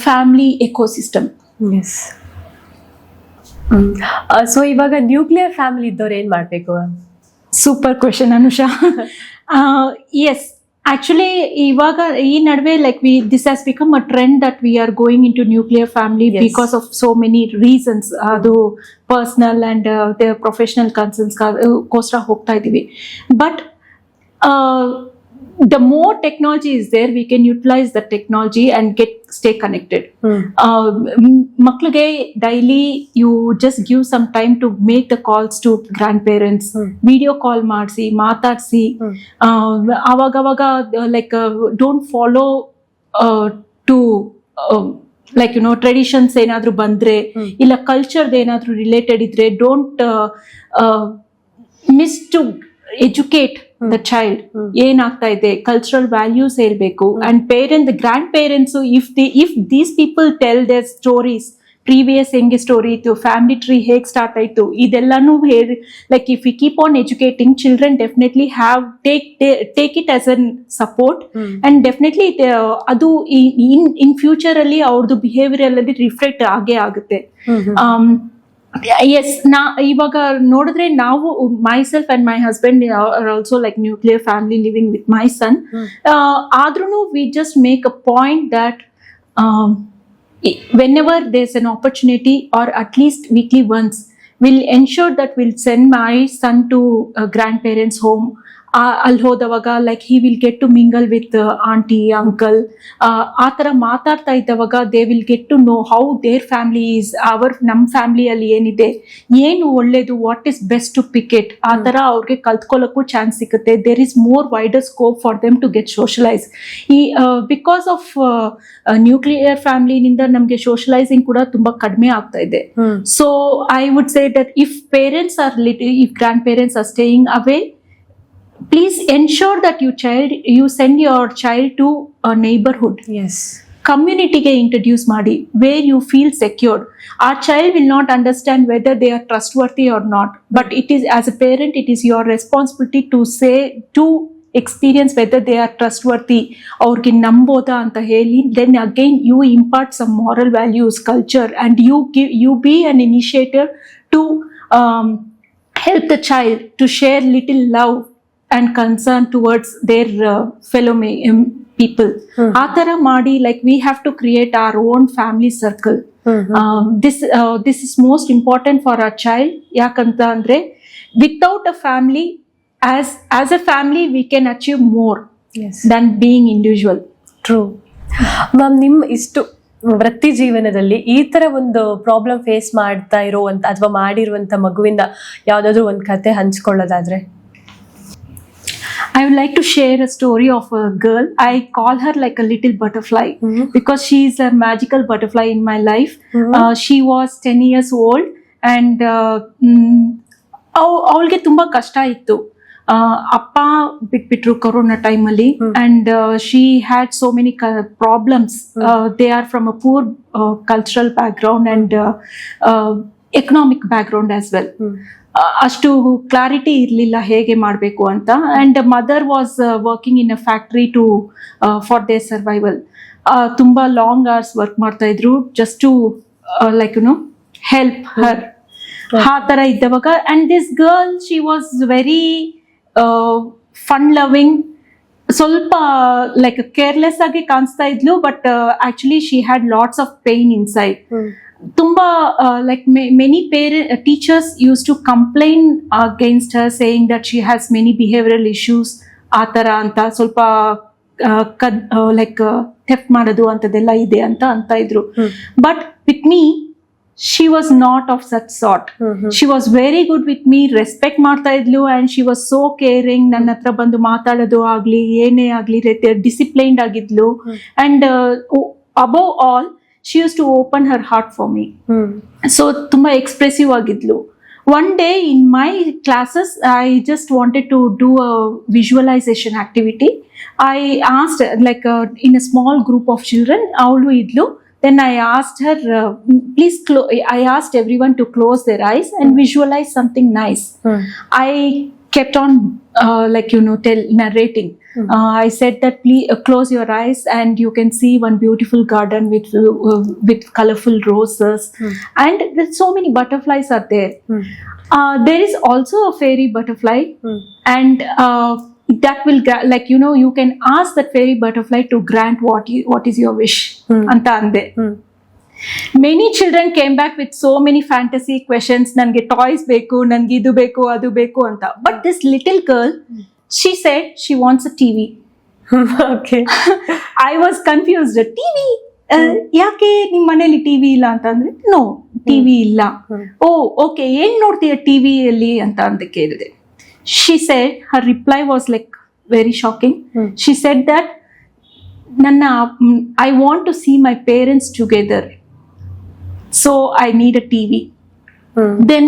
A: family ecosystem.
B: Yes. So ಇವಾಗ nuclear family ಇದ್ದವ್ರು ಏನ್ ಮಾಡ್ಬೇಕು?
A: Super question Anusha. Yes, actually ಇವಾಗ ಈ ನಡುವೆ like this has become a trend that we are going into nuclear family because of so many reasons. ಅದು personal and professional concerns ಗೋಸ್ಕರ ಹೋಗ್ತಾ ಇದೀವಿ. But the more technology is there, we can utilize the technology and stay connected. Maklige daily you just give some time to make the calls to grandparents, video call ಮಾಡ್ಸಿ, ಮಾತಾಡ್ಸಿ. ಅವಾಗ like don't follow to like you know traditions ಏನಾದ್ರು ಬಂದ್ರೆ ಇಲ್ಲ ಕಲ್ಚರ್ದ್ ಏನಾದ್ರು related ಇದ್ರೆ don't miss to educate the child ಏನಾಗ್ತಾ ಇದೆ ಕಲ್ಚರಲ್ ವ್ಯಾಲ್ಯೂಸ್ ಹೇಳ್ಬೇಕು and parent grandparents if these people tell their stories previous ಹೆಂಗೆ ಸ್ಟೋರಿ ಇತ್ತು ಫ್ಯಾಮಿಲಿ ಟ್ರೀ ಹೇಗೆ ಸ್ಟಾರ್ಟ್ ಆಯ್ತು ಇದೆಲ್ಲಾನು ಹೇಳಿ like if you keep on educating children definitely have take it as an support and definitely ಅದು in future ಅಲ್ಲಿ ಅವ್ರದ್ದು behaviour ಅಲ್ಲಿ ರಿಫ್ಲೆಕ್ಟ್ ಆಗೇ ಆಗುತ್ತೆ. ಎಸ್ ಇವಾಗ ನೋಡಿದ್ರೆ ನಾವು myself and my husband are also like nuclear family living with my son. ಆದ್ರೂ we just make a point that whenever there's an opportunity or at least weekly once, we'll ensure that we'll send my son to grandparents home. ಅಲ್ಲಿ ಹೋದವಾಗ like he will get to mingle with aunty uncle ಆ ಥರ ಮಾತಾಡ್ತಾ ಇದ್ದವಾಗ they will get to know how their family is ನಮ್ಮ ಫ್ಯಾಮಿಲಿಯಲ್ಲಿ ಏನಿದೆ ಏನು ಒಳ್ಳೇದು what is best to pick it ಆ ಥರ ಅವ್ರಿಗೆ ಕಲ್ತ್ಕೊಳ್ಳೋಕ್ಕೂ ಚಾನ್ಸ್ ಸಿಗುತ್ತೆ. There is more wider scope for them to get socialise. ಈ ಬಿಕಾಸ್ ಆಫ್ ನ್ಯೂಕ್ಲಿಯರ್ ಫ್ಯಾಮಿಲಿನಿಂದ ನಮಗೆ ಸೋಷಲೈಸಿಂಗ್ ಕೂಡ ತುಂಬಾ ಕಡಿಮೆ ಆಗ್ತಾ ಇದೆ. So I would say that if parents are if grand parents are staying away, please ensure that you send your child to a neighborhood.
B: Yes.
A: Community ge introduce ಮಾಡಿ where you feel secured. Our child will not understand whether they are trustworthy or not, but it is, as a parent, it is your responsibility to experience whether they are trustworthy. ಅವ್ರಿಗೆ ನಂಬೋದಾ ಅಂತ ಹೇಳಿ, then again you impart some moral values, culture, and you be an initiator to help the child to share little love and concern towards their fellow people. ಆ ಥರ ಮಾಡಿ like we have to create our own family circle. This is most important for our child. ಯಾಕಂತ ಅಂದ್ರೆ without a family, as a family we can achieve more than being individual.
B: True. Ma'am, ನಿಮ್ಮ ಇಷ್ಟು ವೃತ್ತಿ ಜೀವನದಲ್ಲಿ ಈ ತರ ಒಂದು problem face ಮಾಡ್ತಾ ಇರುವಂತ ಅಥವಾ ಮಾಡಿರುವಂತ ಮಗುವಿಂದ ಯಾವ್ದಾದ್ರು ಒಂದು ಕತೆ ಹಂಚ್ಕೊಳ್ಳೋದಾದ್ರೆ?
A: I would like to share a story of a girl. I call her like a little butterfly because she is a magical butterfly in my life. She was 10 years old and ಅವಳಿಗೆ ತುಂಬಾ ಕಷ್ಟ ಇತ್ತು. ಅಪ್ಪ ಬಿಟ್ಬಿಟ್ರು corona ಟೈಮಲ್ಲಿ and she had so many problems. They are from a poor cultural background and economic background as well. ಅಷ್ಟು clarity ಇರಲಿಲ್ಲ ಹೇಗೆ ಮಾಡಬೇಕು ಅಂತ. And mother was working in a factory to for their survival. ತುಂಬ long hours work ಮಾಡ್ತಾ ಇದ್ರು just to like you know help her. ಆ ಥರ ಇದ್ದವಾಗ and this girl she was very fun loving, ಸ್ವಲ್ಪ ಲೈಕ್ ಕೇರ್ಲೆಸ್ ಆಗಿ ಕಾಣಿಸ್ತಾ ಇದ್ಲು, but actually she had lots of pain inside. ತುಂಬಾ like many teachers used to complain against her saying that she has many behavioral issues ಆ ಥರ ಅಂತ, ಸ್ವಲ್ಪ like theft ಮಾಡೋದು ಅಂತದೆಲ್ಲ ಇದೆ ಅಂತ ಇದ್ರು. But with me she was not of such sort. She was very good with me, respect ಮಾಡ್ತಾ ಇದ್ಲು and she was so caring. ನನ್ನ ಹತ್ರ ಬಂದು ಮಾತಾಡೋದು ಆಗ್ಲಿ ಏನೇ ಆಗ್ಲಿ disciplined ಆಗಿದ್ಲು and above all she used to open her heart for me. So ತುಂಬಾ expressive ಆಗಿದ್ಲು. One day in my classes I just wanted to do a visualization activity. I asked like in a small group of children, avulu idlu. Then I asked her please I asked everyone to close their eyes and visualize something nice. I kept on like you know narrating. I said that please close your eyes and you can see one beautiful garden with colorful roses and there's so many butterflies are there. There is also a fairy butterfly and that will like you know you can ask that fairy butterfly to grant what is your wish anta ande. Many children came back with so many fantasy questions. Nange toys beku, nange idu beku, adu beku anta. But this little girl, she said she wants a TV.
B: Okay.
A: I was confused. TV? ಯಾಕೆ ನಿಮ್ಮ ಮನೇಲಿ TV ಇಲ್ಲ ಅಂತ ಅಂದ್ರೆ, no TV ಇಲ್ಲ. ಓ okay, ಏನ್ ನೋಡ್ತೀಯ ಟಿವಿಯಲ್ಲಿ ಅಂತ ಕೇಳಿದೆ. She said, her reply was like very shocking. She said that ನನ್ನ I want to see my parents together, so I need a TV. Then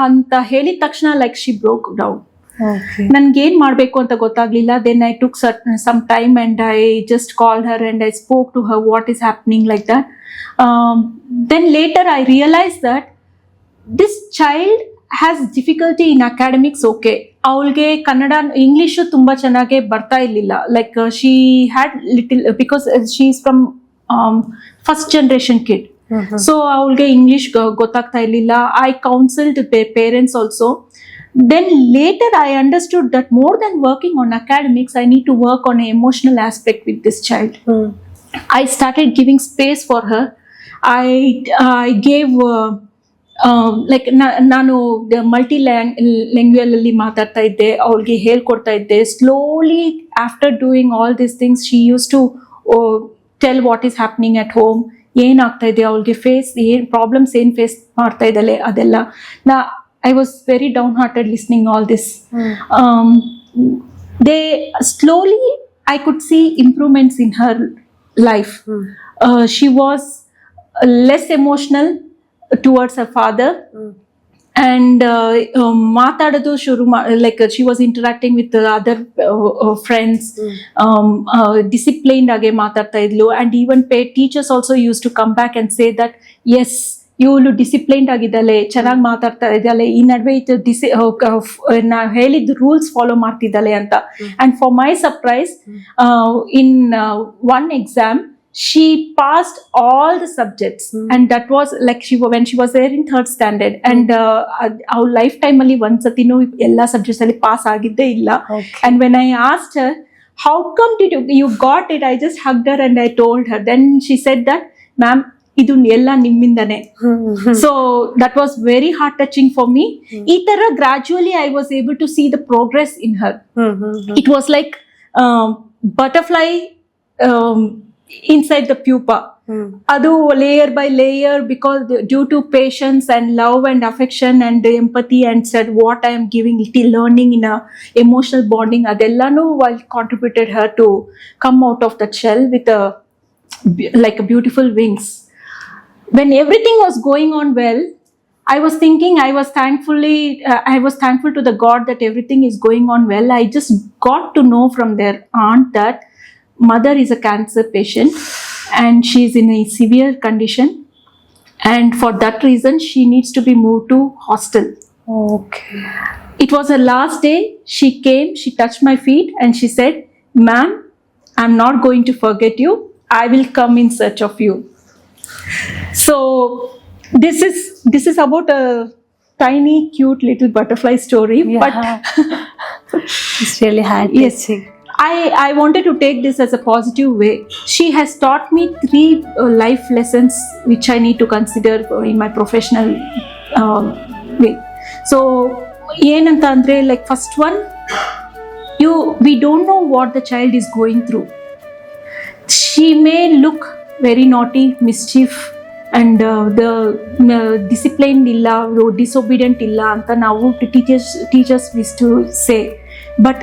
A: ಅಂತ ಹೇಳಿದ ತಕ್ಷಣ like she broke down. ನನ್ಗೇನ್ ಮಾಡ್ಬೇಕು ಅಂತ ಗೊತ್ತಾಗ್ಲಿಲ್ಲ. Then I took some time and I just called her and I spoke to her what is happening like that. Then later I realized that this child has difficulty in academics. Okay, ಅವಳಿಗೆ Kannada English ತುಂಬಾ ಚೆನ್ನಾಗಿ ಬರ್ತಾ ಇರ್ಲಿಲ್ಲ. Like she had little, because she is from first generation kid. So ಅವಳಿಗೆ English ಗೊತ್ತಾಗ್ತಾ ಇರ್ಲಿಲ್ಲ. I counseled their parents also. Then later I understood that more than working on academics, I need to work on an emotional aspect with this child. I started giving space for her. I gave like ನಾನು multi language ಅಲ್ಲಿ ಮಾತಾಡ್ತಾ ಇದ್ದೆ, ಅವ್ಳಿಗೆ ಹೇಳ್ಕೊಡ್ತಾ ಇದ್ದೆ. Slowly after doing all this things she used to tell what is happening at home, ಏನಾಗ್ತಾ ಇದೆ ಅವಳಿಗೆ, ಏನ್ ಪ್ರಾಬ್ಲಮ್ಸ್ ಏನ್ ಫೇಸ್ ಮಾಡ್ತಾ ಇದ್ದಾಳೆ ಅದೆಲ್ಲ. I was very downhearted listening all this. They slowly, I could see improvements in her life. She was less emotional towards her father. And ಮಾತಾಡೋದು ಶುರು like she was interacting with the other friends. Disciplined ಆಗಿ ಮಾತಾಡ್ತಾ ಇದ್ಲು. And even teachers also used to come back and say that yes, ಇವಳು disciplined ಆಗಿದ್ದಾಳೆ, ಚೆನ್ನಾಗಿ ಮಾತಾಡ್ತಾ ಇದ್ದಾಳೆ, ಈ ನಡುವೆ ನಾ ಹೇಳಿದ ರೂಲ್ಸ್ ಫಾಲೋ ಮಾಡ್ತಿದ್ದಾಳೆ ಅಂತ. And for my surprise, in one exam she passed all the subjects. And that was like when she was there in 3rd standard. And our lifetime ಅಲ್ಲಿ ಒಂದ್ಸತಿನೂ ಎಲ್ಲ ಸಬ್ಜೆಕ್ಟ್ಸ್ ಅಲ್ಲಿ ಪಾಸ್ ಆಗಿದ್ದೇ ಇಲ್ಲ. And when I asked her, how come did you got it, I just hugged her and I told her. Then she said that, ma'am, ಇದು ಎಲ್ಲ ನಿಮ್ಮಿಂದನೇ. So that was very heart touching for me. ಈ ತರ gradually I was able to see the progress in her. It was like butterfly inside the pupa. ಅದು layer by layer, because due to patience and love and affection and empathy and said what I am giving, learning in a emotional bonding, ಅದೆಲ್ಲಾನು contributed her to come out of that shell with like a beautiful wings. When everything was going on well, I was thinking, I was thankful to the God that everything is going on well. I just got to know from their aunt that mother is a cancer patient and she is in a severe condition, and for that reason she needs to be moved to hostel.
B: Okay.
A: It was her last day. She came, she touched my feet and she said, ma'am, I'm not going to forget you. I will come in search of you. So this is about a tiny cute little butterfly story.
B: Yeah.
A: But
B: It's really heart-touching.
A: I wanted to take this as a positive way. She has taught me 3 life lessons which I need to consider in my professional way. So ಏನಂತ ಅಂದ್ರೆ, like first one, we don't know what the child is going through. She may look very naughty, mischief, and the disciplined illa, disobedient illa anta ನಾವು teachers used to say. But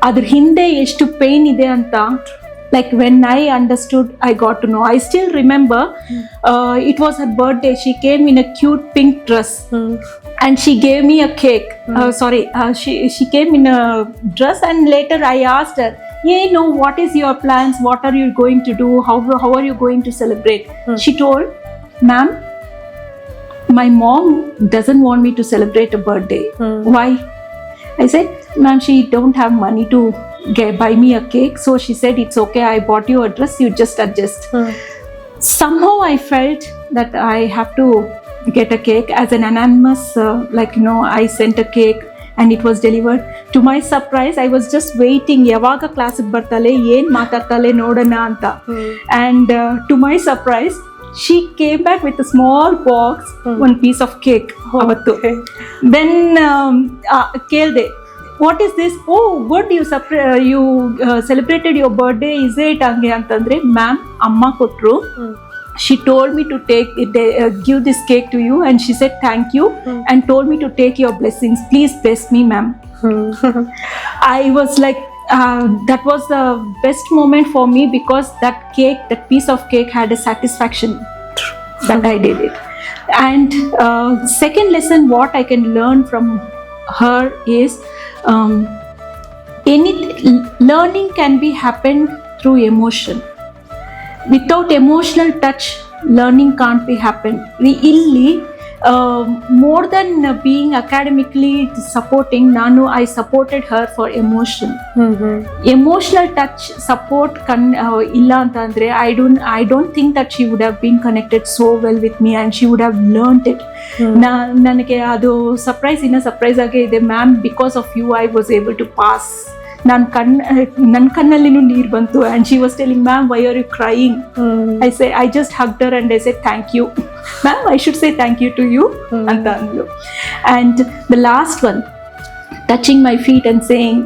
A: ಅದ್ರ ಹಿಂದೆ ಎಷ್ಟು pain ಇದೆ ಅಂತ, like when I understood, I got to know. I still remember it was her birthday. She came in a cute pink dress and she gave me a cake. She came in a dress, and later I asked her, what is your plans, what are you going to do, how are you going to celebrate? She told, ma'am, my mom doesn't want me to celebrate a birthday. Why? I said, ma'am, she don't have money to buy me a cake, so she said, it's okay, I bought you a dress, you just adjust. Somehow I felt that I have to get a cake as an anonymous, I sent a cake and it was delivered. To my surprise, I was just waiting, yavaga class ಗೆ ಬರ್ತಾಳೆ, ಏನ್ ಮಾತಾಡ್ತಾಳೆ ನೋಡೋಣ ಅಂತ. And to my surprise, she came back with a small box, one piece of cake. ಅವತ್ತು. Then ಕೇಳ್ದೆ, what is this? Oh, good, you celebrated your birthday, is it? ಹಂಗೆ ಅಂತಂದ್ರೆ, ma'am ಅಮ್ಮ ಕೊಟ್ರು. She told me to give this cake to you, and she said thank you and told me to take your blessings. Please bless me, ma'am. I was like that was the best moment for me, because that piece of cake had a satisfaction that I did it. And second lesson what I can learn from her is, learning can be happened through emotion. Without emotional touch, learning can't be happened. Illi more than being academically supporting, I supported her for emotion. Emotional touch support illa antandre, I don't think that she would have been connected so well with me, and she would have learned it. ನನಗೆ ಅದು surprise ಆಗಿ ಇದೆ ma'am, because of you I was able to pass. ನನ್ನ ಕಣ್ಣಲ್ಲಿನೂ ನೀರು ಬಂತು. And she was telling, ma'am why are you crying? I just hugged her and I said thank you. Ma'am, I should say thank you to you. ಅಂತ ಅಂದ್ಲು. And the last one, touching my feet and saying,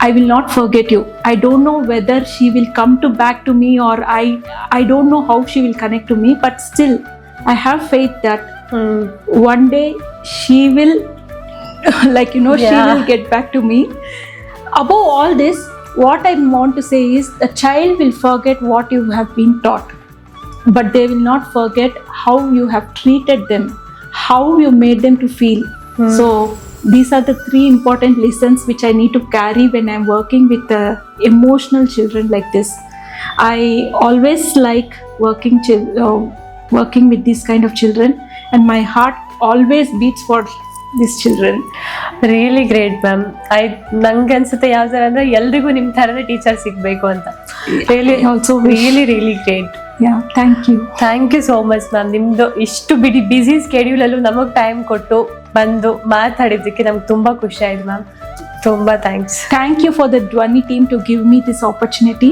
A: I will not forget you. I don't know whether she will come back to me, or I don't know how she will connect to me, but still I have faith that one day she will she will get back to me. Above all this, what I want to say is, the child will forget what you have been taught, but they will not forget how you have treated them, how you made them to feel. So these are the 3 important lessons which I need to carry when I'm working with emotional children like this. I always like working with these kind of children, and my heart always beats for these children.
B: Really great ma'am. ನಂಗೆ ಅನ್ಸುತ್ತೆ ಯಾವ ಥರ ಅಂದರೆ ಎಲ್ರಿಗೂ ನಿಮ್ಮ ಥರನೇ teacher ಸಿಗಬೇಕು ಅಂತ. Really great. Thank you so much ma'am. ನಿಮ್ಮದು ಇಷ್ಟು ಬಿಸಿ ಸ್ಕೆಡ್ಯೂಲಲ್ಲೂ ನಮಗೆ ಟೈಮ್ ಕೊಟ್ಟು ಬಂದು ಮಾತಾಡಿದ್ದಕ್ಕೆ ನಮ್ಗೆ ತುಂಬ ಖುಷಿ ಆಯ್ತು ಮ್ಯಾಮ್. ತುಂಬ thanks.
A: Thank you for the Dhwani team to give me this opportunity.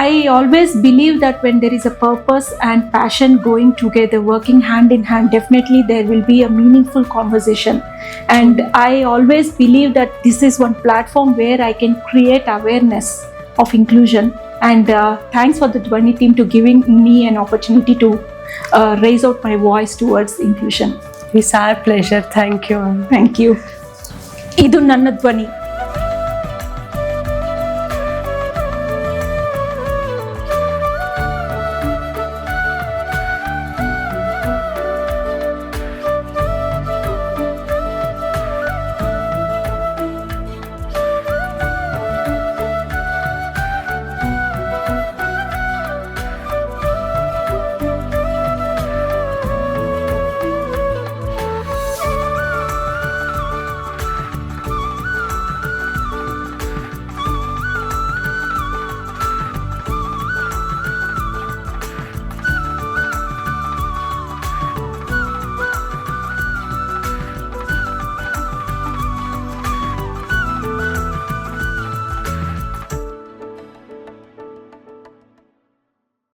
A: I always believe that when there is a purpose and passion going together, working hand in hand, definitely there will be a meaningful conversation. And I always believe that this is one platform where I can create awareness of inclusion. And thanks for the Dhwani team to giving me an opportunity to raise out my voice towards inclusion.
B: It's our pleasure. Thank you.
A: Thank you. ಇದು ನನ್ನ ಧ್ವನಿ.